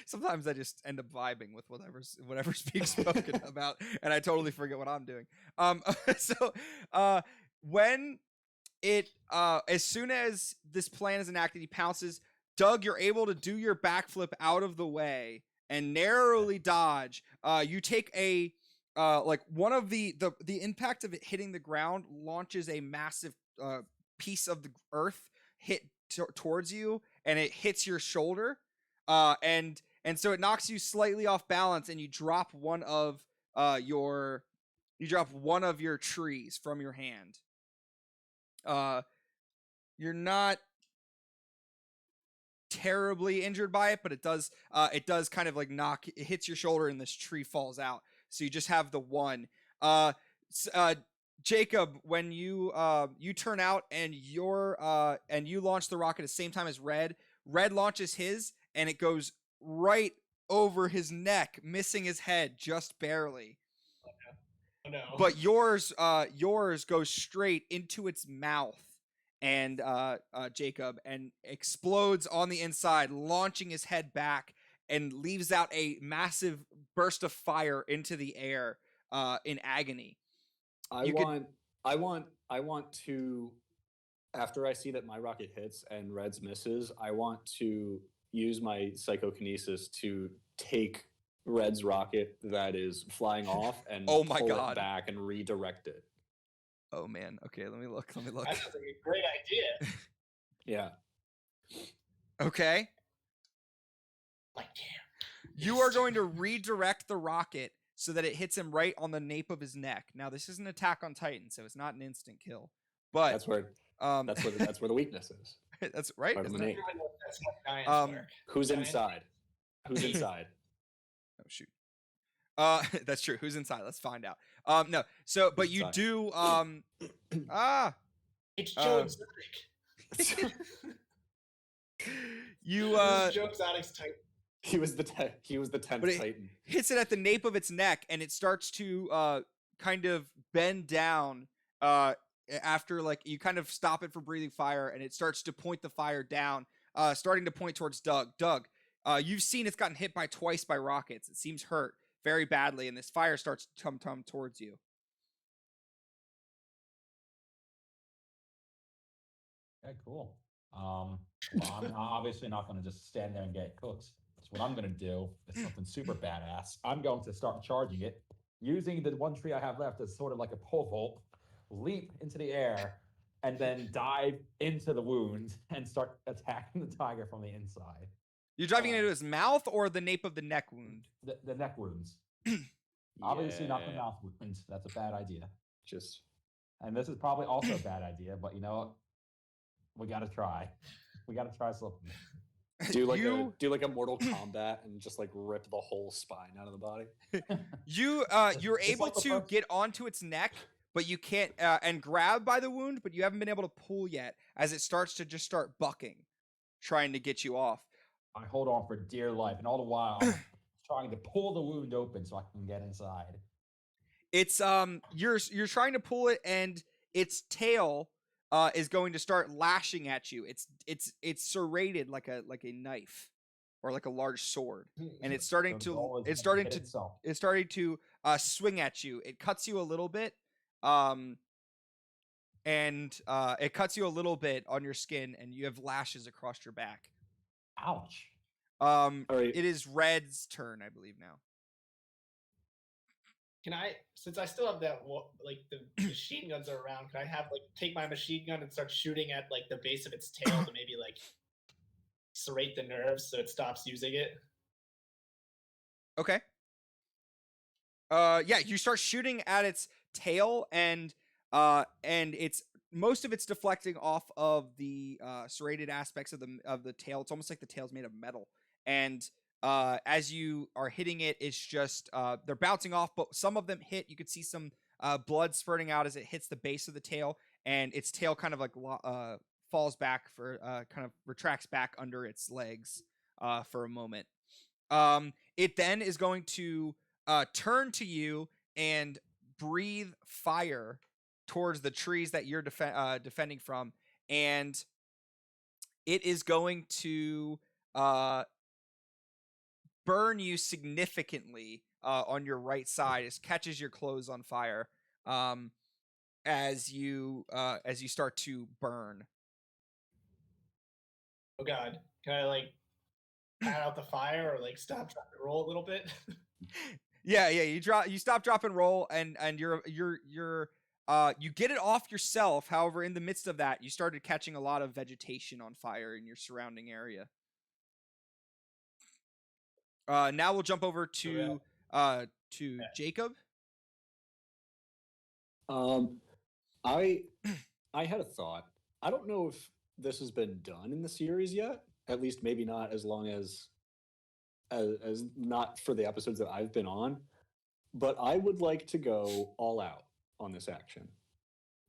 Sometimes I just end up vibing with whatever's being spoken about, and I totally forget what I'm doing. So when it as soon as this plan is enacted, he pounces. Doug, you're able to do your backflip out of the way and narrowly dodge. You take a like one of the impact of it hitting the ground launches a massive piece of the earth towards you, and it hits your shoulder, and so it knocks you slightly off balance, and you drop one of your trees from your hand. You're not terribly injured by it, but it does kind of like it hits your shoulder, and this tree falls out. So you just have the one. Jacob, when you turn out and you launch the rocket at the same time as Red launches his, and it goes right over his neck, missing his head just barely. Oh, no. But yours goes straight into its mouth, and Jacob, and explodes on the inside, launching his head back, and leaves out a massive burst of fire into the air in agony. I want to, after I see that my rocket hits and Red's misses, I want to use my psychokinesis to take Red's rocket that is flying off and Oh my pull God. it back and redirect it. Oh man. Okay, let me look. That sounds like a great idea. Yeah. Okay. Like, damn. You are going to redirect the rocket so that it hits him right on the nape of his neck. Now, this is an Attack on Titan, so it's not an instant kill. But That's where the weakness is. that's right. Right on the isn't it? nape. That's how giants work. Who's Giants- inside? Who's inside? Oh shoot. That's true. Who's inside? Let's find out. No. So, but Who's you inside? do. It's Joe Exotic. You Joe Exotic's type. He was the 10th But it- Titan. hits it at the nape of its neck, and it starts to kind of bend down after, like, you kind of stop it from breathing fire, and it starts to point the fire down, starting to point towards Doug. Doug, you've seen it's gotten hit twice by rockets. It seems hurt. very badly, and this fire starts to come towards you. Okay, cool. Well, I'm obviously not going to just stand there and get cooked. So what I'm going to do is something super badass. I'm going to start charging it, using the one tree I have left as sort of like a pole vault, leap into the air, and then dive into the wound and start attacking the tiger from the inside. You're driving into his mouth or the nape of the neck wound? The neck wounds. Obviously not the mouth wounds. That's a bad idea. And this is probably also a bad idea, but you know what? We gotta try. We gotta try something. Do like a Mortal Kombat and just like rip the whole spine out of the body. You're It's able like the to first- get onto its neck, but you can't and grab by the wound, but you haven't been able to pull yet as it starts to just start bucking, trying to get you off. I hold on for dear life, and all the while I'm trying to pull the wound open so I can get inside. It's you're trying to pull it, and its tail is going to start lashing at you. It's serrated like a knife or like a large sword, and it's starting The goal is to hit itself. swing at you. It cuts you a little bit, and it cuts you a little bit on your skin, and you have lashes across your back. Ouch. All right. It is Red's turn, I believe now. Can I, since I still have that, like the machine guns are around, can I have like take my machine gun and start shooting at like the base of its tail to maybe like serrate the nerves so it stops using it? Okay. Yeah, you start shooting at its tail, and it's most of it's deflecting off of the serrated aspects of the tail. It's almost like the tail's made of metal, and as you are hitting it, it's just they're bouncing off, but some of them hit. You could see some blood spurting out as it hits the base of the tail, and its tail kind of like falls back for kind of retracts back under its legs for a moment. It then is going to turn to you and breathe fire towards the trees that you're defending from, and it is going to burn you significantly on your right side. It catches your clothes on fire as you start to burn. Oh God, can I like pat out the fire or like stop, drop, and roll a little bit? Yeah. You stop, drop, and roll, and you get it off yourself. However, in the midst of that, you started catching a lot of vegetation on fire in your surrounding area. Now we'll jump over to Jacob. I had a thought. I don't know if this has been done in the series yet. At least maybe not as long as not for the episodes that I've been on. But I would like to go all out on this action.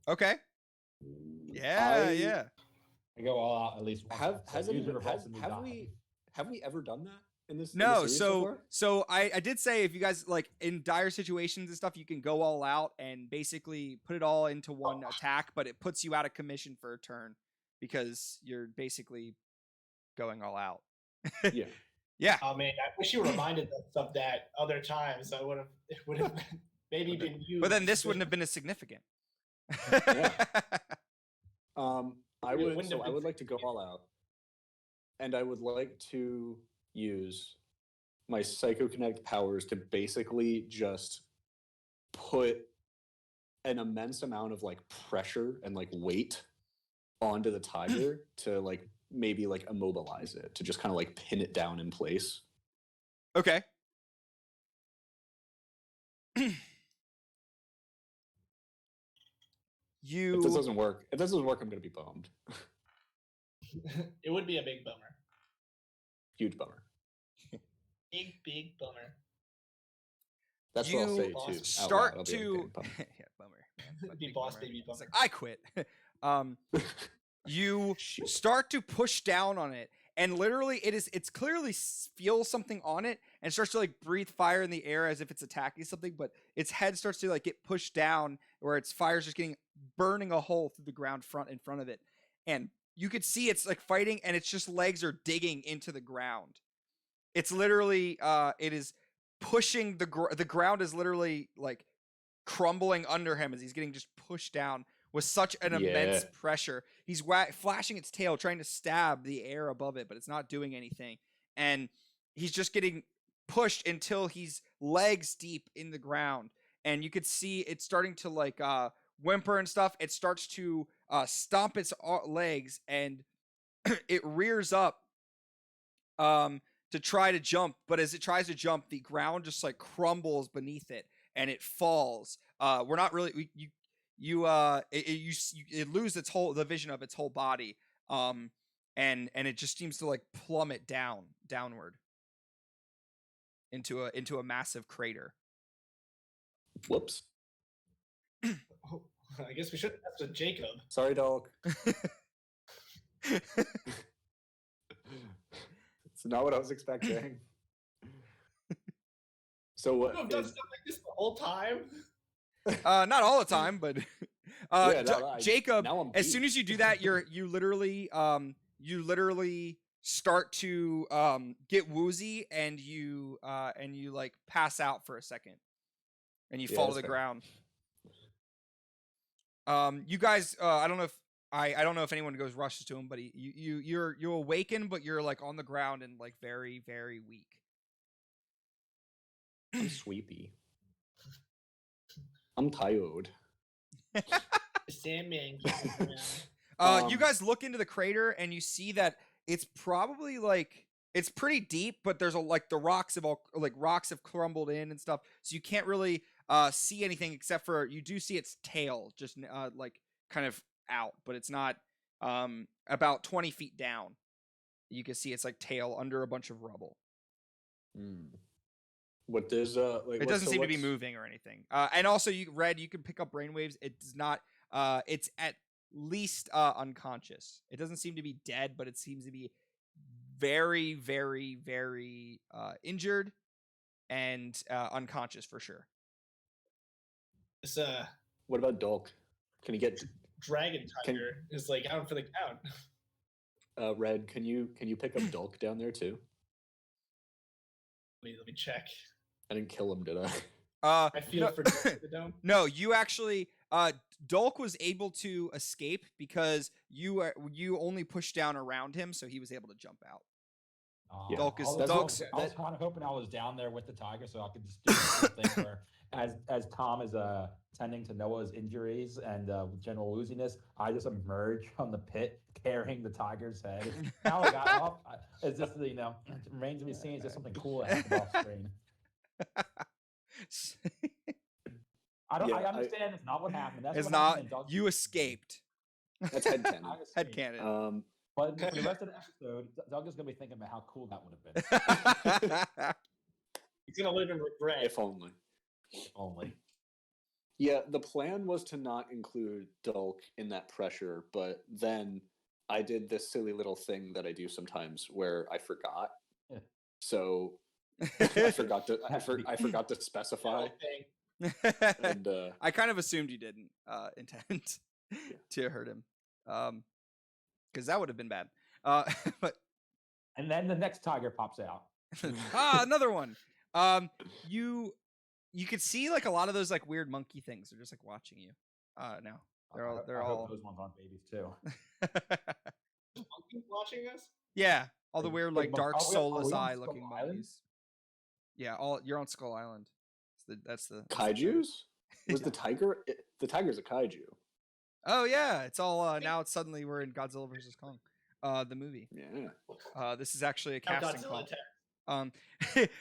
Okay. Yeah. I go all out at least once. Have we ever done that in this? No. In the series So I did say if you guys like in dire situations and stuff, you can go all out and basically put it all into one attack, but it puts you out of commission for a turn because you're basically going all out. Yeah. Yeah. Oh man, I wish you reminded us of that other times. It would have maybe been used. But then this wouldn't have been as significant. I would like to go all out, and I would like to use my psychokinetic powers to basically just put an immense amount of like pressure and like weight onto the tiger to like maybe like immobilize it, to just kind of like pin it down in place. Okay. If this doesn't work, I'm gonna be bummed. It would be a big bummer. Huge bummer. Big bummer. That's what I'll say too. You start to yeah, bummer. Man. Be boss baby bummer. It's like I quit. You start to push down on it, and literally it's clearly feels something on it and starts to like breathe fire in the air as if it's attacking something, but its head starts to like get pushed down where its fire's just burning a hole through the ground in front of it, and you could see it's like fighting, and its just legs are digging into the ground. It's literally it is pushing the ground is literally like crumbling under him as he's getting just pushed down with such an immense pressure. He's flashing its tail, trying to stab the air above it, but it's not doing anything. And he's just getting pushed until he's legs deep in the ground. And you could see it starting to like whimper and stuff. It starts to stomp its legs, and it rears up to try to jump. But as it tries to jump, the ground just like crumbles beneath it, and it falls. We're not really it loses the vision of its whole body, and it just seems to like plummet downward into a massive crater. Whoops. Oh, I guess we should have to Jacob. Sorry, dog. It's not what I was expecting. So what? You have done stuff like this the whole time. Not all the time, but Jacob, now I'm as soon as you do that, you literally start to get woozy, and you like pass out for a second, and you fall to the ground. You guys, I don't know if anyone rushes to him, but you awaken, but you're like on the ground and like very, very weak. I'm sleepy. I'm tired. Sandman. You guys look into the crater, and you see that it's probably like it's pretty deep, but there's the rocks have crumbled in and stuff, so you can't really see anything except for you do see its tail just like kind of out, but it's not about 20 feet down. You can see its like tail under a bunch of rubble. What does it doesn't seem to be moving or anything. And also you can pick up brainwaves. It does not. It's at least unconscious. It doesn't seem to be dead, but it seems to be very, very, very injured and unconscious for sure. This What about Dolk? Can you get dragon tiger is like out for the count. Red, can you pick up Dolk down there too? Let me check. I didn't kill him, did I? I feel for the dome. No, you actually Dolk was able to escape because you only pushed down around him, so he was able to jump out. Yeah. Dolk is I was kind of hoping I was down there with the tiger, so I could just do the thing where, as Tom is tending to Noah's injuries and general wooziness, I just emerge from the pit carrying the tiger's head. Now I got off. It's just it remains to be seen. It's just something cool that happened off screen. I understand it's not what happened. That's it's what not. happened. You escaped. That's headcanon. Headcanon. But for the rest of the episode, Doug is going to be thinking about how cool that would have been. He's going to live in regret. If only. Only. Yeah, the plan was to not include Dolk in that pressure, but then I did this silly little thing that I do sometimes where I forgot. Yeah. So I forgot to specify. And I kind of assumed you didn't intend to hurt him, because that would have been bad. But and then the next tiger pops out. Another one. You could see like a lot of those like weird monkey things. They're just like watching you. Now they're all. Those ones aren't babies too. Monkeys watching us? Yeah, all the weird like dark are we soulless on eye Skull looking Island? monkeys. Yeah, you're on Skull Island. That's the Kaijus? Was the tiger? The tiger's a kaiju. Oh yeah, it's all now. It's suddenly we're in Godzilla vs Kong, the movie. Yeah. This is actually a casting call. Attack.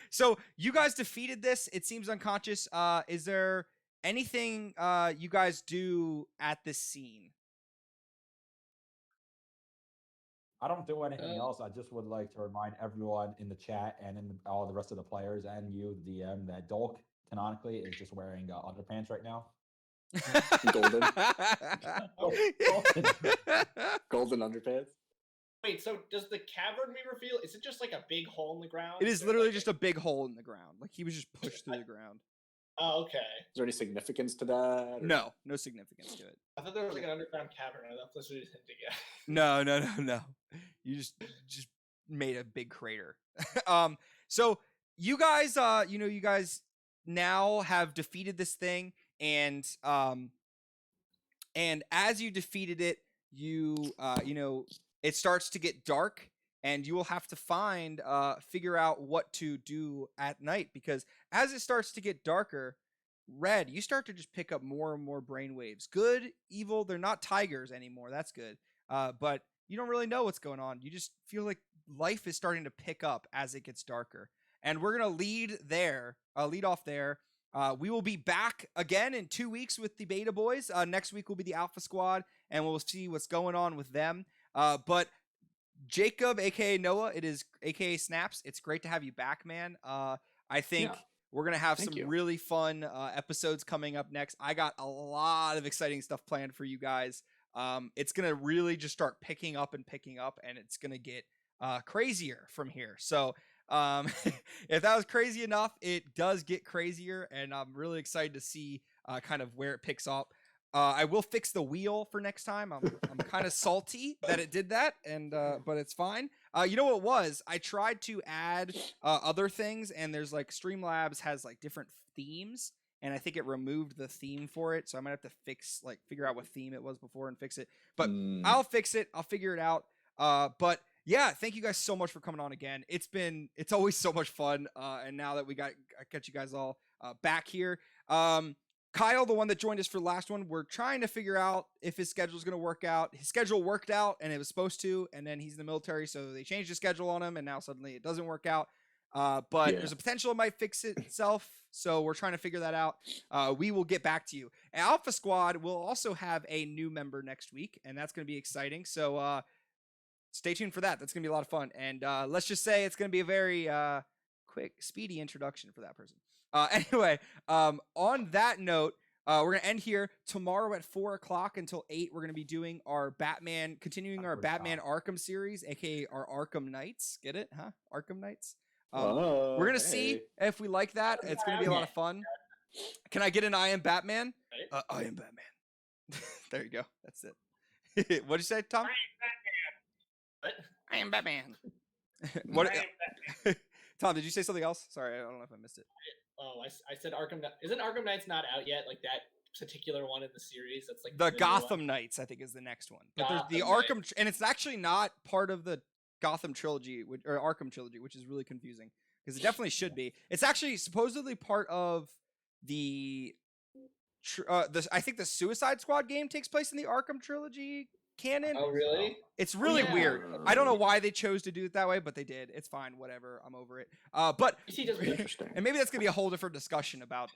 So you guys defeated this. It seems unconscious. Is there anything you guys do at this scene? I don't do anything else. I just would like to remind everyone in the chat and in all the rest of the players and you, the DM, that Dolk canonically is just wearing underpants right now. Golden. Golden underpants. Wait, so does the cavern we reveal, is it just like a big hole in the ground? It is literally just a big hole in the ground. Like he was just pushed through the ground. Oh, okay. Is there any significance to that? Or? No significance to it. I thought there was like an underground cavern. I thought this was hinting at. No. You just made a big crater. So you guys, you guys now have defeated this thing, and as you defeated it, it starts to get dark, and you will have to figure out what to do at night, because as it starts to get darker, Red, you start to just pick up more and more brainwaves. Good, evil, they're not tigers anymore. That's good. But you don't really know what's going on. You just feel like life is starting to pick up as it gets darker. And we're going to lead off there. We will be back again in 2 weeks with the Beta Boys. Next week will be the Alpha Squad, and we'll see what's going on with them. But Jacob, aka Noah, it is aka Snaps. It's great to have you back, man. I think we're gonna have some really fun episodes coming up next. I got a lot of exciting stuff planned for you guys. It's gonna really just start picking up, and it's gonna get crazier from here. So if that was crazy enough, it does get crazier, and I'm really excited to see kind of where it picks up. I will fix the wheel for next time. I'm kind of salty that it did that, and but it's fine. You know what it was? I tried to add other things, and there's like Streamlabs has like different themes, and I think it removed the theme for it, so I might have to figure out what theme it was before and fix it. But I'll fix it. I'll figure it out. But yeah, thank you guys so much for coming on again. It's always so much fun. And now that I got you guys all back here. Kyle, the one that joined us for the last one, we're trying to figure out if his schedule is going to work out. His schedule worked out, and it was supposed to, and then he's in the military, so they changed the schedule on him, and now suddenly it doesn't work out. But there's a potential it might fix itself, so we're trying to figure that out. We will get back to you. Alpha Squad will also have a new member next week, and that's going to be exciting. So stay tuned for that. That's going to be a lot of fun. And let's just say it's going to be a very quick, speedy introduction for that person. Anyway, on that note, we're going to end here. Tomorrow at 4 o'clock until 8, we're going to be doing continuing our Batman Arkham series, aka our Arkham Nights. Get it? Huh? Arkham Nights? We're going to see if we like that. It's going to be a lot of fun. Can I get an I am Batman? I am Batman. There you go. That's it. What'd you say, Tom? I am Batman. What? Tom, did you say something else? Sorry, I don't know if I missed it. Oh, I said Arkham. Isn't Arkham Knight's not out yet? Like that particular one in the series. That's like the Gotham Knights, I think, is the next one. But there's the Arkham, and it's actually not part of the Gotham trilogy or Arkham trilogy, which is really confusing because it definitely should be. It's actually supposedly part of the. I think the Suicide Squad game takes place in the Arkham trilogy canon. Oh, really? It's really weird. I don't know why they chose to do it that way, but they did. It's fine. Whatever. I'm over it. But Interesting. and maybe that's gonna be a whole different discussion about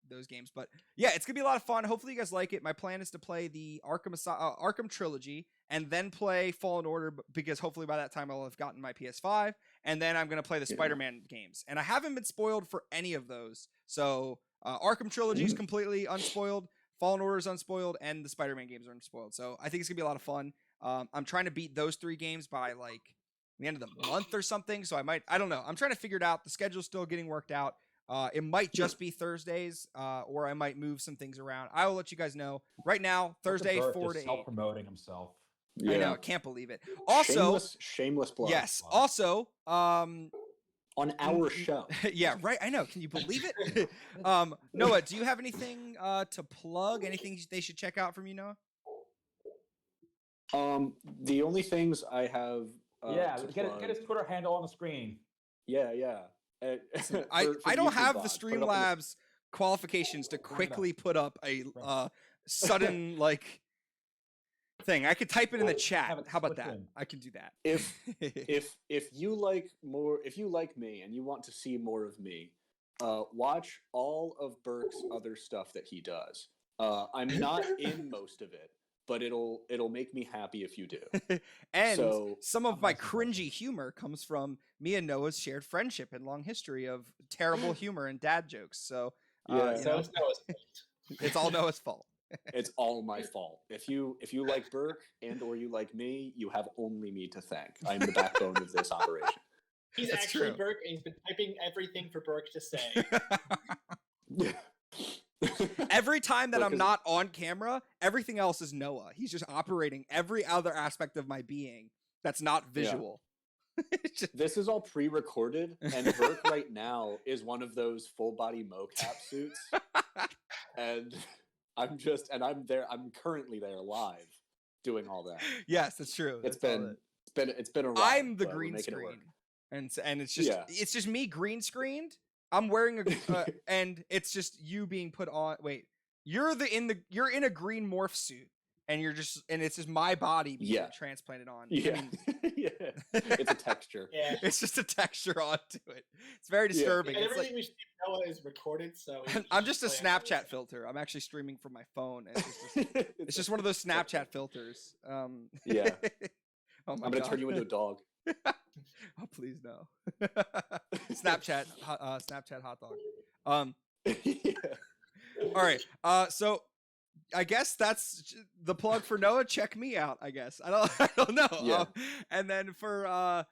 those games. But yeah, it's gonna be a lot of fun. Hopefully you guys like it. My plan is to play the Arkham trilogy and then play Fallen Order, because hopefully by that time I'll have gotten my PS5, and then I'm gonna play the Spider-Man games. And I haven't been spoiled for any of those. So Arkham trilogy is completely unspoiled. Fallen Order is unspoiled, and the Spider-Man games are unspoiled. So I think it's gonna be a lot of fun. I'm trying to beat those 3 games by like the end of the month or something. So I don't know. I'm trying to figure it out. The schedule's still getting worked out. It might just be Thursdays, or I might move some things around. I will let you guys know. Right now, Thursday, 4 to 8. Self-promoting himself. I know, can't believe it. Also, shameless plug. yes. Also, on our show. Yeah, right. I know. Can you believe it? Noah, do you have anything to plug? Anything they should check out from you, Noah? The only things I have. Get his Twitter handle on the screen. Yeah. I don't have the Streamlabs qualifications to quickly put up a sudden thing. I could type it in the chat. How about that? I can do that. If you like me and you want to see more of me, watch all of Burke's other stuff that he does. I'm not in most of it, but it'll make me happy if you do. And some of my cringy humor comes from me and Noah's shared friendship and long history of terrible humor and dad jokes. So it's Noah's fault. It's all Noah's fault. It's all my fault. If you like Burke and or you like me, you have only me to thank. I'm the backbone of this operation. He's That's actually true. Burke, and he's been typing everything for Burke to say. Every time that I'm not on camera, everything else is Noah. He's just operating every other aspect of my being that's not visual. This is all pre-recorded, and Burke right now is one of those full-body mocap suits, and I'm there. I'm currently there live, doing all that. Yes, that's true. It's That's all been a ride. I'm the but we're green making it work. screen, and it's just me green screened. I'm wearing and it's just you being put on. Wait, you're in a green morph suit, and it's just my body being transplanted on. Yeah, I mean, yeah. It's a texture. Yeah. it's just a texture onto it. It's very disturbing. And It's everything like, we see Noah is recorded, so I'm just a Snapchat filter. I'm actually streaming from my phone, and it's just one of those Snapchat filters. Yeah. Oh my I'm gonna God. turn you into a dog. Oh please no. Snapchat hot dog. Yeah. All right. So I guess that's the plug for Noah. Check me out. I guess I don't know. Yeah. And then for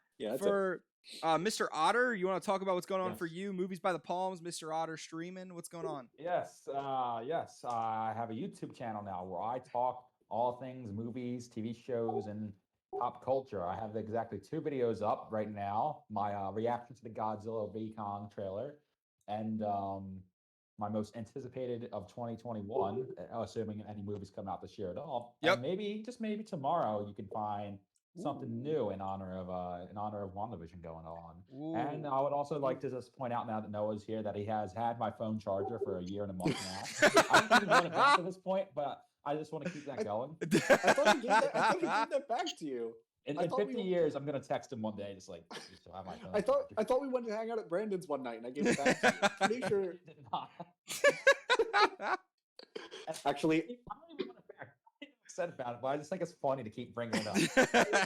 Mr. Otter, you want to talk about what's going on for you? Movies by the Palms, Mr. Otter streaming. What's going on? Yes, I have a YouTube channel now where I talk all things movies, TV shows, and pop culture. I have exactly 2 videos up right now. My reaction to the Godzilla v Kong trailer, and my most anticipated of 2021, assuming any movies come out this year at all. Yep. And maybe tomorrow you can find something new in honor of WandaVision going on. Ooh. And I would also like to just point out now that Noah's here that he has had my phone charger for a year and a month now. I don't even want it back at this point, but I just want to keep that going. I thought he gave that back to you. In I thought 50 years, I'm gonna text him one day, just like, you still have my phone. I thought we went to hang out at Brandon's one night, and I gave it back to you. Make sure. Did not. Actually, I don't even want it back. I'm upset about it, but I just think it's funny to keep bringing it up.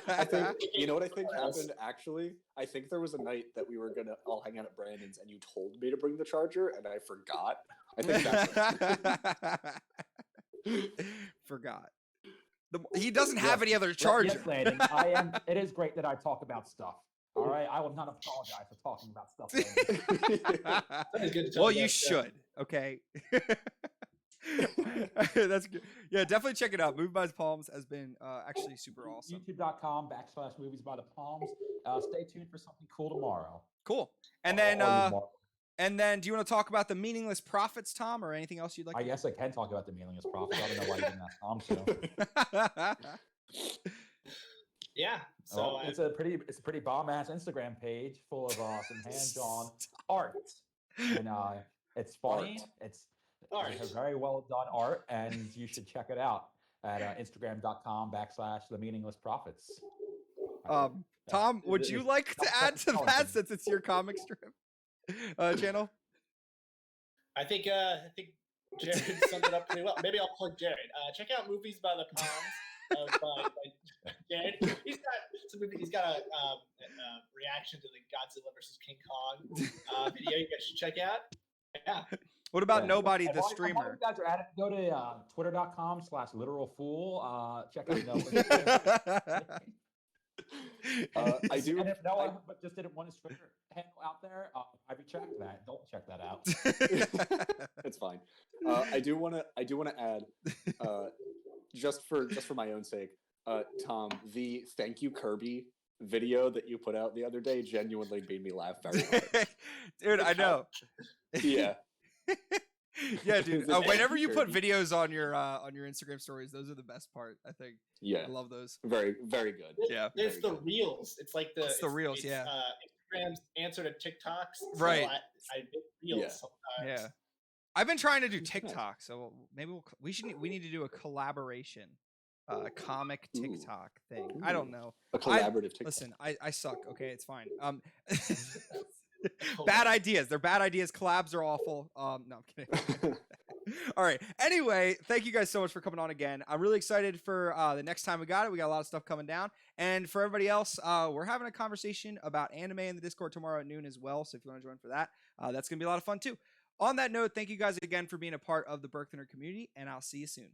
I think you know what I think happened. Actually, I think there was a night that we were gonna all hang out at Brandon's, and you told me to bring the charger, and I forgot. I think that's forgot. He doesn't have any other charger. Yes, Landon, it is great that I talk about stuff. All right, I will not apologize for talking about stuff. Landon. Well, you should. Okay. That's good. Yeah, definitely check it out. Movie by the Palms has been actually super awesome. YouTube.com/movies by the palms. Stay tuned for something cool tomorrow. Cool. And then, do you want to talk about the meaningless profits, Tom, or anything else you'd like? I guess I can talk about the meaningless profits. I don't know why you didn't ask Tom to. Yeah. So it's a pretty bomb ass Instagram page full of some hand-drawn art, and it's funny. It's very well done art, and you should check it out at Instagram.com/the meaningless profits. Tom, would you like to add to that since it's your comic strip channel? I think Jared summed it up pretty well. Maybe I'll plug Jared. Check out Movies by the Palms by Jared. He's got a reaction to the Godzilla versus King Kong video you guys should check out. Yeah. What about Nobody And the while streamer? you guys are at it, go to twitter.com/literalfool. Check out Noah. I do. And if Noah just didn't want his Twitter handle out there, I retract that. Don't check that out. It's fine. I do want to add, just for my own sake, Tom, the thank you Kirby video that you put out the other day genuinely made me laugh very hard. Dude, I know. Yeah. Yeah, dude. Whenever you put videos on your Instagram stories, those are the best part. I think. Yeah, I love those. Very, very good. Yeah, there's the reels. It's like the reels. Yeah, Instagram's answer to TikToks. So right. I make reels sometimes. Yeah, I've been trying to do TikTok, so maybe we need to do a collaboration, comic TikTok thing. I don't know. A collaborative TikTok. Listen, I suck. Okay, it's fine. Bad ideas. They're bad ideas. Collabs are awful. No, I'm kidding. All right. Anyway, thank you guys so much for coming on again. I'm really excited for the next time we got it. We got a lot of stuff coming down. And for everybody else, we're having a conversation about anime in the Discord tomorrow at noon as well. So if you want to join for that, that's going to be a lot of fun too. On that note, thank you guys again for being a part of the Burkthunner community, and I'll see you soon.